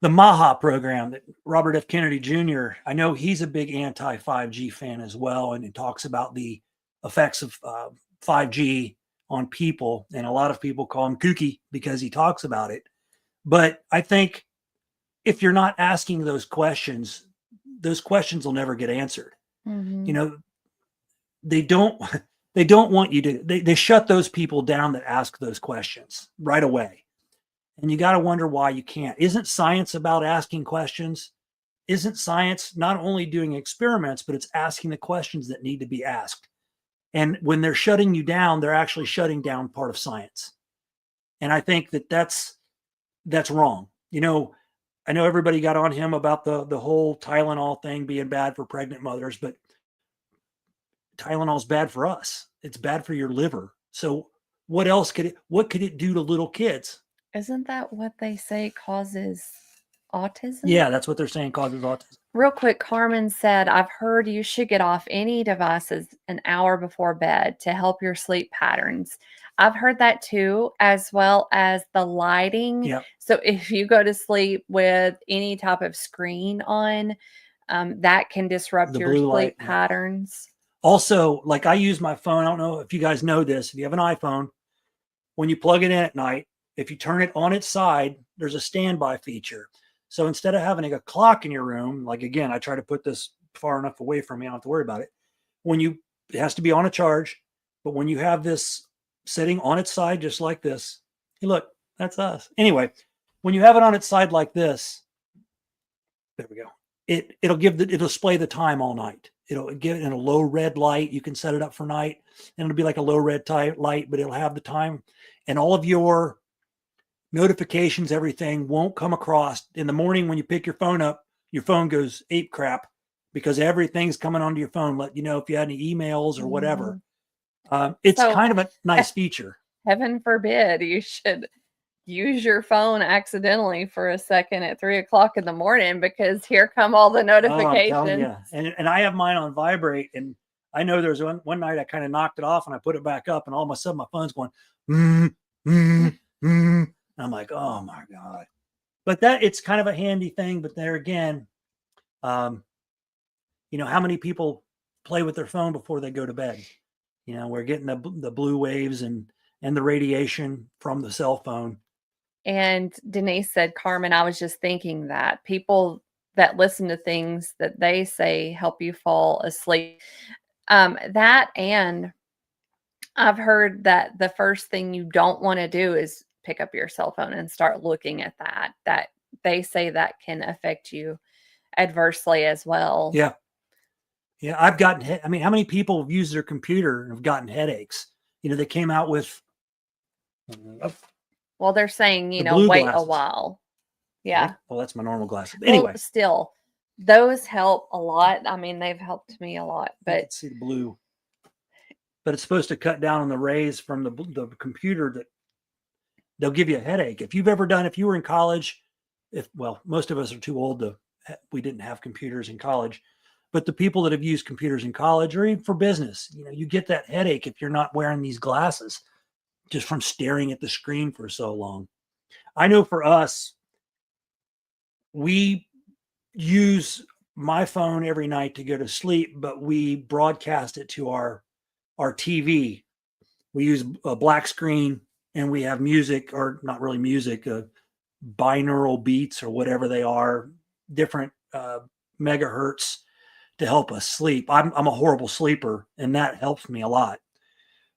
the MAHA program that Robert F. Kennedy Jr., I know he's a big anti-5G fan as well, and it talks about the effects of 5G on people, and a lot of people call him kooky because he talks about it. But I think if you're not asking those questions will never get answered. They don't want you to, they shut those people down that ask those questions right away. And you got to wonder why you can't. Isn't science about asking questions? Isn't science not only doing experiments, but it's asking the questions that need to be asked? And when they're shutting you down, they're actually shutting down part of science. And I think that's wrong. I know everybody got on him about the whole Tylenol thing being bad for pregnant mothers, but Tylenol is bad for us. It's bad for your liver. So what could it do to little kids? Isn't that what they say causes autism? Yeah, that's what they're saying causes autism. Real quick, Carmen said, I've heard you should get off any devices an hour before bed to help your sleep patterns. I've heard that too, as well as the lighting. Yep. So if you go to sleep with any type of screen on, that can disrupt your sleep patterns. Also, like, I use my phone. I don't know if you guys know this. If you have an iPhone, when you plug it in at night, if you turn it on its side, there's a standby feature. So instead of having a clock in your room, like, again, I try to put this far enough away from me, I don't have to worry about it. It has to be on a charge, but when you have this sitting on its side, just like this, hey, look, that's us. Anyway, when you have it on its side like this, there we go. It'll display the time all night. It'll give it in a low red light. You can set it up for night, and it'll be like a low red light, but it'll have the time, and all of your notifications, everything won't come across in the morning. When you pick your phone up, your phone goes ape crap because everything's coming onto your phone, let you know if you had any emails or whatever. It's kind of a nice feature. Heaven forbid you should use your phone accidentally for a second at 3 o'clock in the morning, because here come all the notifications. I'm telling you. And I have mine on vibrate, and I know there's one night I kind of knocked it off and I put it back up, and all of a sudden my phone's going I'm like, oh my God. But it's kind of a handy thing. But there again, how many people play with their phone before they go to bed? We're getting the blue waves and the radiation from the cell phone. And Denise said, Carmen, I was just thinking that people that listen to things that they say help you fall asleep. That, and I've heard that the first thing you don't want to do is pick up your cell phone and start looking at that they say that can affect you adversely as well. Yeah. I've gotten, how many people have used their computer and have gotten headaches? They came out with, well, they're saying, wait a while. Yeah. Okay. Well, that's my normal glasses. Anyway, still, those help a lot. They've helped me a lot, but let's see the blue, but it's supposed to cut down on the rays from the computer that they'll give you a headache. If you were in college, most of us are too old we didn't have computers in college, but the people that have used computers in college or even for business, you get that headache if you're not wearing these glasses just from staring at the screen for so long. I know for us, we use my phone every night to go to sleep, but we broadcast it to our TV. We use a black screen, and we have music, or not really music, binaural beats or whatever they are, different megahertz to help us sleep. I'm a horrible sleeper, and that helps me a lot.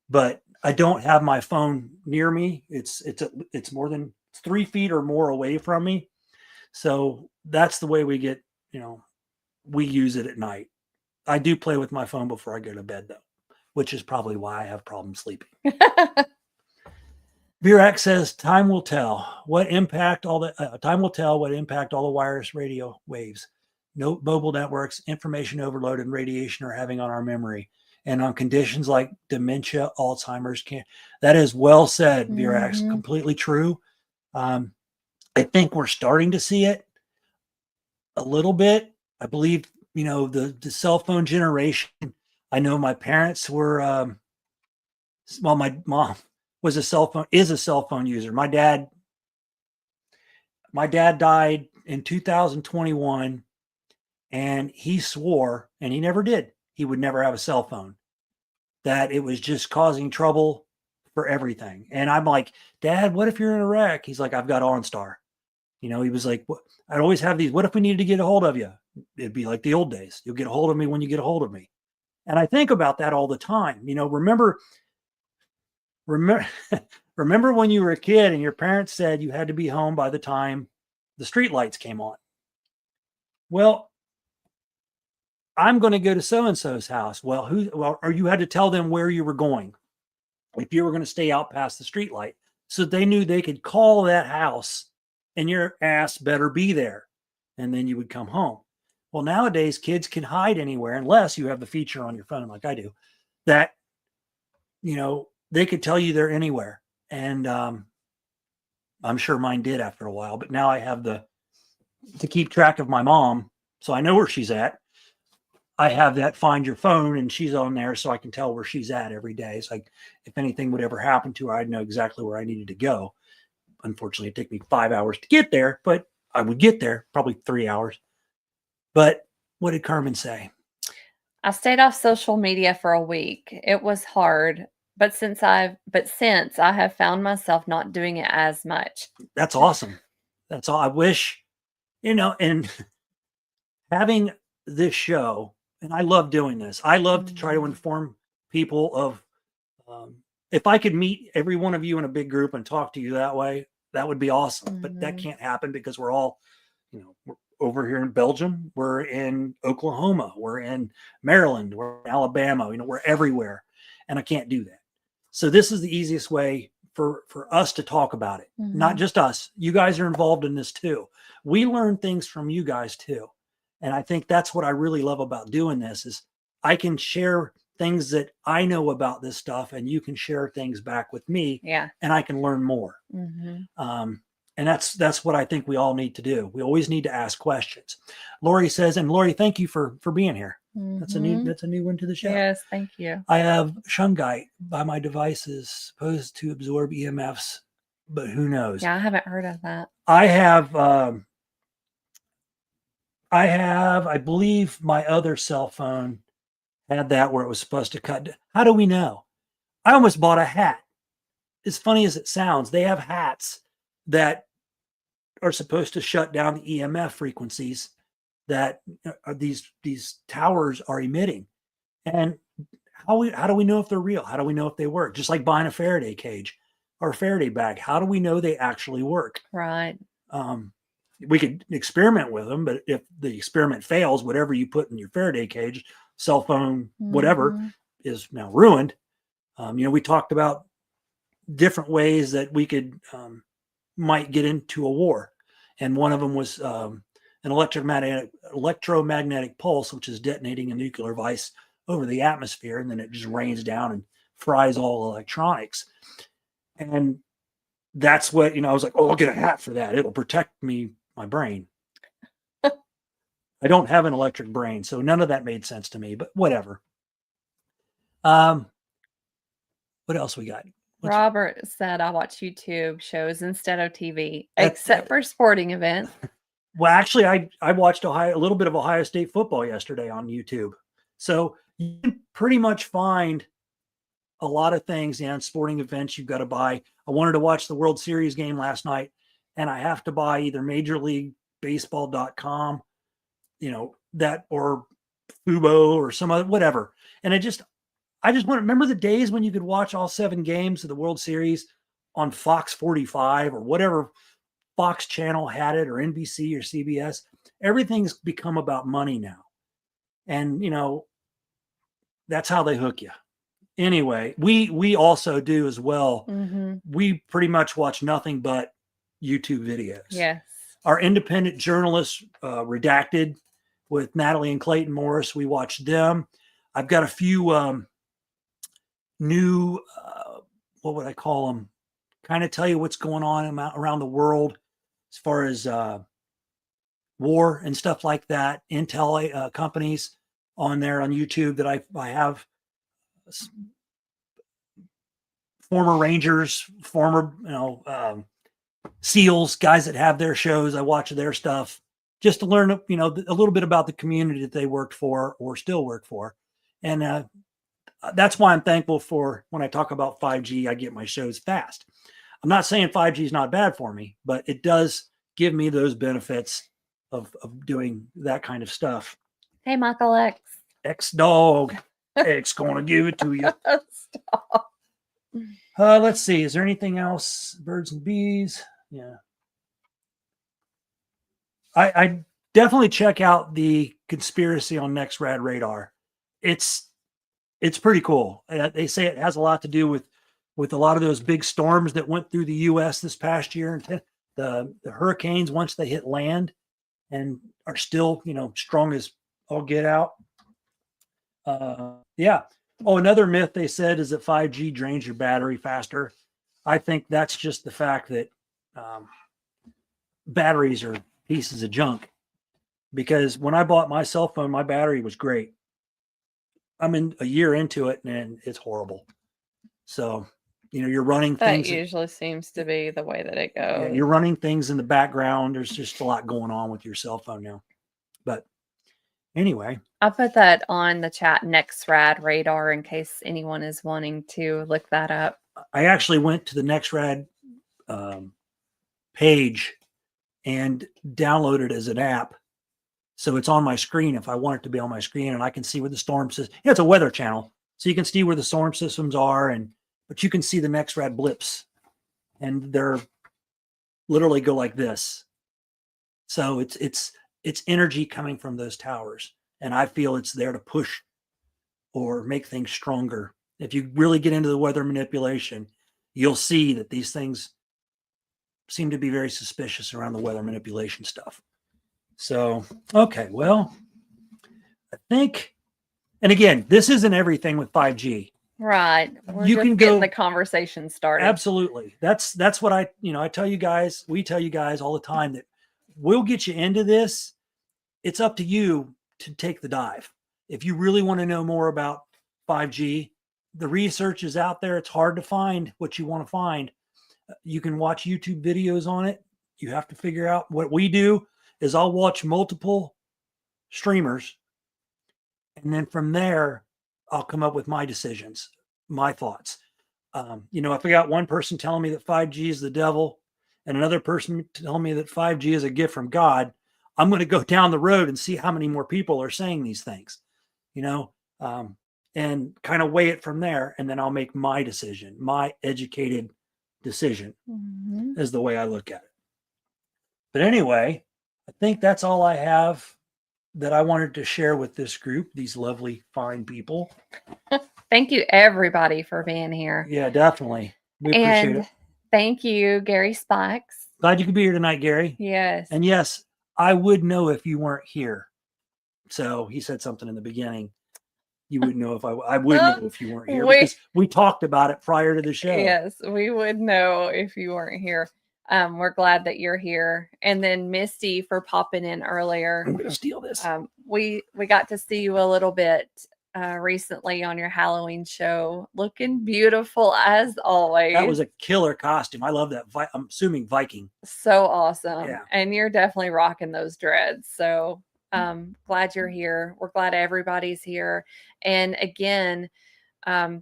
But I don't have my phone near me. It's more than 3 feet or more away from me. So that's the way we get, we use it at night. I do play with my phone before I go to bed though, which is probably why I have problems sleeping. Virac says, time will tell what impact all the wireless radio waves, no mobile networks, information overload, and radiation are having on our memory and on conditions like dementia, Alzheimer's. That is well said, Virac. Completely true. I think we're starting to see it a little bit. I believe, the cell phone generation. I know my parents were, my mom is a cell phone user. My dad died in 2021 and he swore, and he never did, he would never have a cell phone, that it was just causing trouble for everything. And I'm like, Dad, what if you're in a wreck? He's like, I've got OnStar. He was like, I'd always have these, what if we needed to get a hold of you? It'd be like the old days. You'll get a hold of me when you get a hold of me. And I think about that all the time. Remember when you were a kid and your parents said you had to be home by the time the street lights came on? Well, I'm going to go to so-and-so's house. Or you had to tell them where you were going if you were going to stay out past the street light, so they knew they could call that house and your ass better be there. And then you would come home. Well, nowadays kids can hide anywhere unless you have the feature on your phone like I do, that, they could tell you they're anywhere. And I'm sure mine did after a while, but now I have to keep track of my mom, so I know where she's at. I have that find your phone, and she's on there, so I can tell where she's at every day. It's like if anything would ever happen to her, I'd know exactly where I needed to go. Unfortunately, it'd take me 5 hours to get there, but I would get there, probably 3 hours. But what did Carmen say? I stayed off social media for a week. It was hard, but since I have found myself not doing it as much. That's awesome. That's all. I wish, and having this show, and I love doing this. I love to try to inform people of, if I could meet every one of you in a big group and talk to you that way, that would be awesome. But that can't happen because we're all, we're over here in Belgium, we're in Oklahoma, we're in Maryland, we're in Alabama, we're everywhere, and I can't do that. So this is the easiest way for us to talk about it. Not just us. You guys are involved in this too. We learn things from you guys too. And I think that's what I really love about doing this, is I can share things that I know about this stuff, and you can share things back with me. Yeah. And I can learn more. And that's what I think we all need to do. We always need to ask questions. Lori says, and Lori, thank you for being here. That's a new one to the show. Yes, thank you. I have shungite by my devices supposed to absorb EMFs, but who knows? Yeah, I haven't heard of that. I believe my other cell phone had that where it was supposed to cut. How do we know? I almost bought a hat. As funny as it sounds, they have hats that are supposed to shut down the EMF frequencies that these towers are emitting. And how do we know if they're real? How do we know if they work? Just like buying a Faraday cage or a Faraday bag. How do we know they actually work? Right. We could experiment with them, but if the experiment fails, whatever you put in your Faraday cage, cell phone, whatever, is now ruined. We talked about different ways that we could might get into a war, and one of them was an electromagnetic pulse, which is detonating a nuclear device over the atmosphere, and then it just rains down and fries all electronics. And that's what, I was like, oh, I'll get a hat for that. It'll protect my brain. I don't have an electric brain, so none of that made sense to me, but whatever. What else we got? Robert said, I watch YouTube shows instead of TV, except for sporting events. Well, actually, I watched a little bit of Ohio State football yesterday on YouTube. So you can pretty much find a lot of things in sporting events you've got to buy. I wanted to watch the World Series game last night, and I have to buy either MajorLeagueBaseball.com, that, or Fubo or some other, whatever. And I just want to remember the days when you could watch all 7 games of the World Series on Fox 45 or whatever Fox channel had it, or NBC or CBS. Everything's become about money now. And, that's how they hook you. Anyway, we also do as well. Mm-hmm. We pretty much watch nothing but YouTube videos. Yes. Our independent journalists, Redacted, with Natalie and Clayton Morris, we watch them. I've got a few new, what would I call them? Kind of tell you what's going on around the world as far as war and stuff like that. Intel companies on there on YouTube that I have. Former Rangers, former SEALs, guys that have their shows. I watch their stuff just to learn, a little bit about the community that they worked for or still work for. And that's why I'm thankful for when I talk about 5G, I get my shows fast. I'm not saying 5G is not bad for me, but it does give me those benefits of doing that kind of stuff. Hey, Michael X. X-Dog. X going to give it to you. Stop. Let's see. Is there anything else? Birds and bees. Yeah. I definitely check out the conspiracy on Next Rad Radar. It's pretty cool. They say it has a lot to do with a lot of those big storms that went through the U.S. this past year, and the hurricanes once they hit land and are still, strong as all get out. Yeah. Oh, another myth they said is that 5G drains your battery faster. I think that's just the fact that batteries are pieces of junk. Because when I bought my cell phone, my battery was great. I'm in a year into it and it's horrible. So, you're running things. That usually seems to be the way that it goes. Yeah, you're running things in the background. There's just a lot going on with your cell phone now. But anyway. I'll put that on the chat, Next Rad Radar, in case anyone is wanting to look that up. I actually went to the Next Rad page and downloaded it as an app. So it's on my screen if I want it to be on my screen, and I can see where the storm system. Yeah, it's a weather channel. So you can see where the storm systems are, but you can see the Next Rad blips. And they're literally go like this. So it's energy coming from those towers. And I feel it's there to push or make things stronger. If you really get into the weather manipulation, you'll see that these things seem to be very suspicious around the weather manipulation stuff. So, okay, well, I think, and again, this isn't everything with 5G. Right. We're You just can getting go the conversation started. Absolutely. That's what I tell you guys, we tell you guys all the time that we'll get you into this. It's up to you to take the dive. If you really want to know more about 5G, the research is out there. It's hard to find what you want to find. You can watch YouTube videos on it. You have to figure out what we do is I'll watch multiple streamers. And then from there, I'll come up with my decisions, my thoughts. If I got one person telling me that 5G is the devil and another person telling me that 5G is a gift from God, I'm going to go down the road and see how many more people are saying these things, and kind of weigh it from there. And then I'll make my decision, my educated decision is the way I look at it. But anyway, I think that's all I have that I wanted to share with this group, these lovely, fine people. Thank you, everybody, for being here. Yeah, definitely. We appreciate it. Thank you, Gary Spikes. Glad you could be here tonight, Gary. Yes. And yes, I would know if you weren't here. So he said something in the beginning. You wouldn't know if I would know if you weren't here because we talked about it prior to the show. Yes, we would know if you weren't here. We're glad that you're here. And then Misty for popping in earlier. I'm going to steal this. We got to see you a little bit recently on your Halloween show, looking beautiful as always. That was a killer costume. I love that. I'm assuming Viking. So awesome. Yeah. And you're definitely rocking those dreads. So glad you're here. We're glad everybody's here. And again,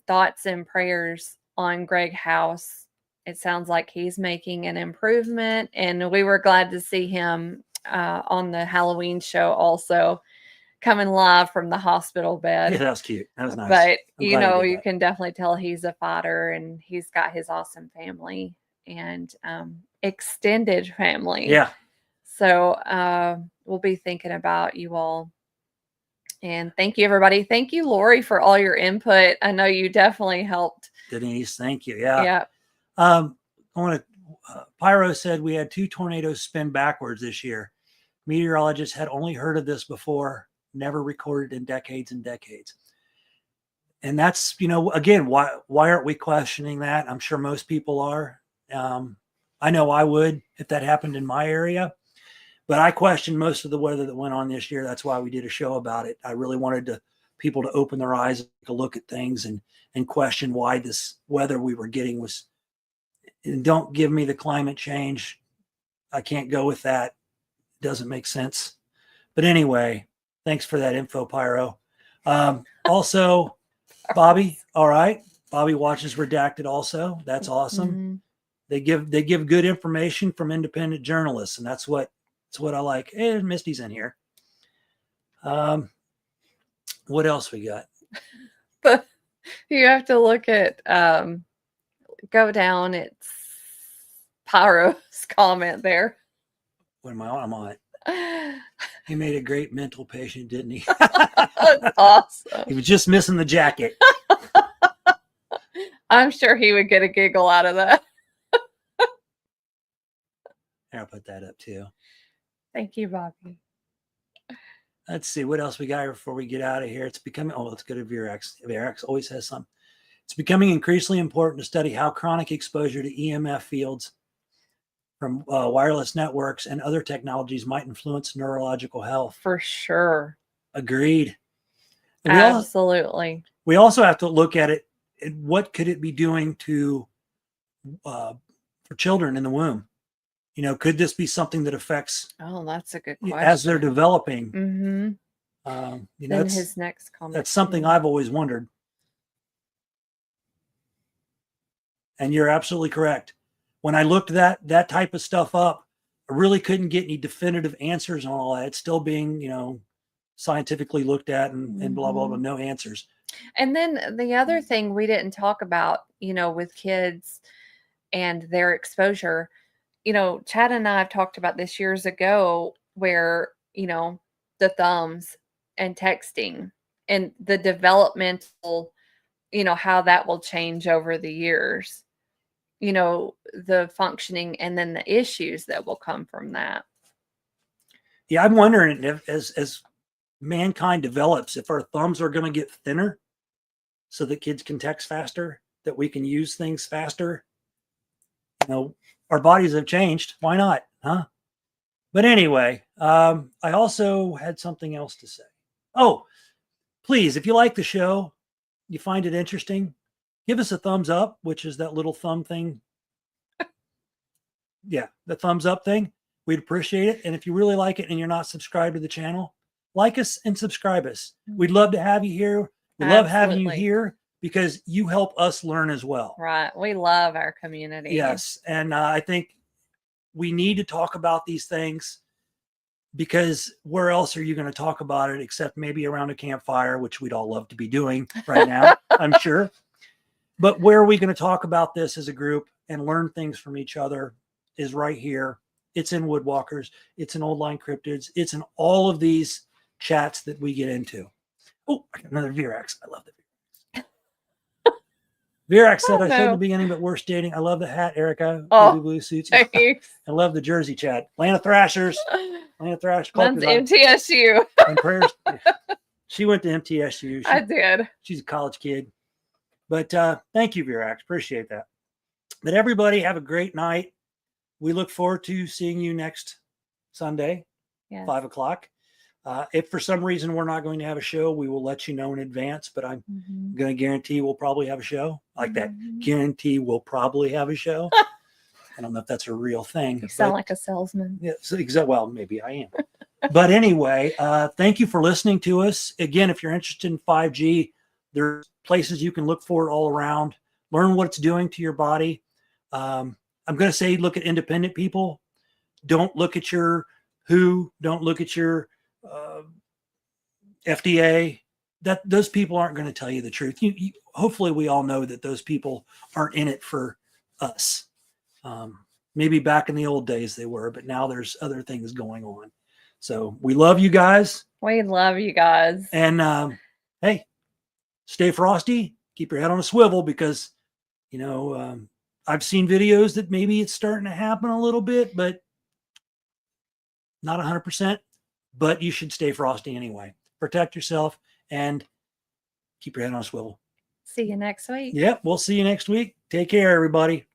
thoughts and prayers on Greg House. It sounds like he's making an improvement, and we were glad to see him on the Halloween show also. coming live from the hospital bed. Yeah, that was cute. That was nice. But I'm you glad he know, did you that. can definitely tell he's a fighter, and he's got his awesome family and extended family. Yeah. So we'll be thinking about you all. And thank you, everybody. Thank you, Lori, for all your input. I know you definitely helped. Denise, thank you. Yeah. Yeah. I want to. Pyro said we had 2 tornadoes spin backwards this year. Meteorologists had only heard of this before, never recorded in decades and decades. And that's, you know, again, why aren't we questioning that? I'm sure most people are. I know I would if that happened in my area, but I questioned most of the weather that went on this year. That's why we did a show about it. I really wanted people to open their eyes and take a look at things and question why this weather we were getting was. And don't give me the climate change. I can't go with that. It doesn't make sense. But anyway, thanks for that info, Pyro. Also, Bobby, all right. Bobby watches Redacted also. That's awesome. Mm-hmm. They give good information from independent journalists, and that's what I like. Hey, Misty's in here. What else we got? But you have to look at go down. It's Pyro's comment there. What am I on? I'm on it. He made a great mental patient, didn't he? That's awesome. He was just missing the jacket. I'm sure he would get a giggle out of that. I'll put that up too. Thank you, Bobby. Let's see what else we got before we get out of here. It's becoming, let's go to VRX. VRX always has some. It's becoming increasingly important to study how chronic exposure to EMF fields from wireless networks and other technologies might influence neurological health. For sure. Agreed. And absolutely. We also have to look at it. What could it be doing to for children in the womb? You know, could this be something that affects? Oh, that's a good question. As they're developing. Mm-hmm. You know, then his next comment. That's something I've always wondered. And you're absolutely correct. When I looked that type of stuff up, I really couldn't get any definitive answers on all that. It's still being, you know, scientifically looked at and blah, blah, blah, no answers. And then the other thing we didn't talk about, you know, with kids and their exposure, you know, Chad and I have talked about this years ago where, you know, the thumbs and texting and the developmental, you know, how that will change over the years, you know, the functioning and then the issues that will come from that. Yeah, I'm wondering if as mankind develops, if our thumbs are going to get thinner so that kids can text faster, that we can use things faster. You know, our bodies have changed. Why not? Huh? But anyway, I also had something else to say. Oh, please, if you like the show, you find it interesting, give us a thumbs up, which is that little thumb thing. Yeah, the thumbs up thing. We'd appreciate it. And if you really like it and you're not subscribed to the channel, like us and subscribe us. We'd love to have you here. We love having you here because you help us learn as well. Right. We love our community. Yes. And I think we need to talk about these things because where else are you going to talk about it except maybe around a campfire, which we'd all love to be doing right now, I'm sure. But where are we going to talk about this as a group and learn things from each other is right here. It's in Woodwalkers. It's in Old Line Cryptids. It's in all of these chats that we get into. Oh, another VRX. I love the VRX. VRX said, I said in the beginning, but we're stating, I love the hat, Erica. Oh, blue suits. I love the jersey, Chad. Atlanta Thrashers. Atlanta Thrashers. Mine's MTSU. And prayers. She went to MTSU. I did. She's a college kid. But thank you, VRX. Appreciate that. But everybody have a great night. We look forward to seeing you next Sunday, 5 o'clock. If for some reason we're not going to have a show, we will let you know in advance, but I'm going to guarantee we'll probably have a show like that. Guarantee we'll probably have a show. I don't know if that's a real thing. You sound like a salesman. Yeah, so, well, maybe I am. But anyway, thank you for listening to us. Again, if you're interested in 5G, there's places you can look for it all around. Learn what it's doing to your body. I'm going to say look at independent people. Don't look at your WHO. Don't look at your FDA, that those people aren't going to tell you the truth. Hopefully we all know that those people aren't in it for us. Maybe back in the old days they were, but now there's other things going on. So we love you guys. We love you guys. And hey, stay frosty. Keep your head on a swivel because, I've seen videos that maybe it's starting to happen a little bit, but not 100%. But you should stay frosty anyway. Protect yourself and keep your head on a swivel. See you next week. Yep, we'll see you next week. Take care, everybody.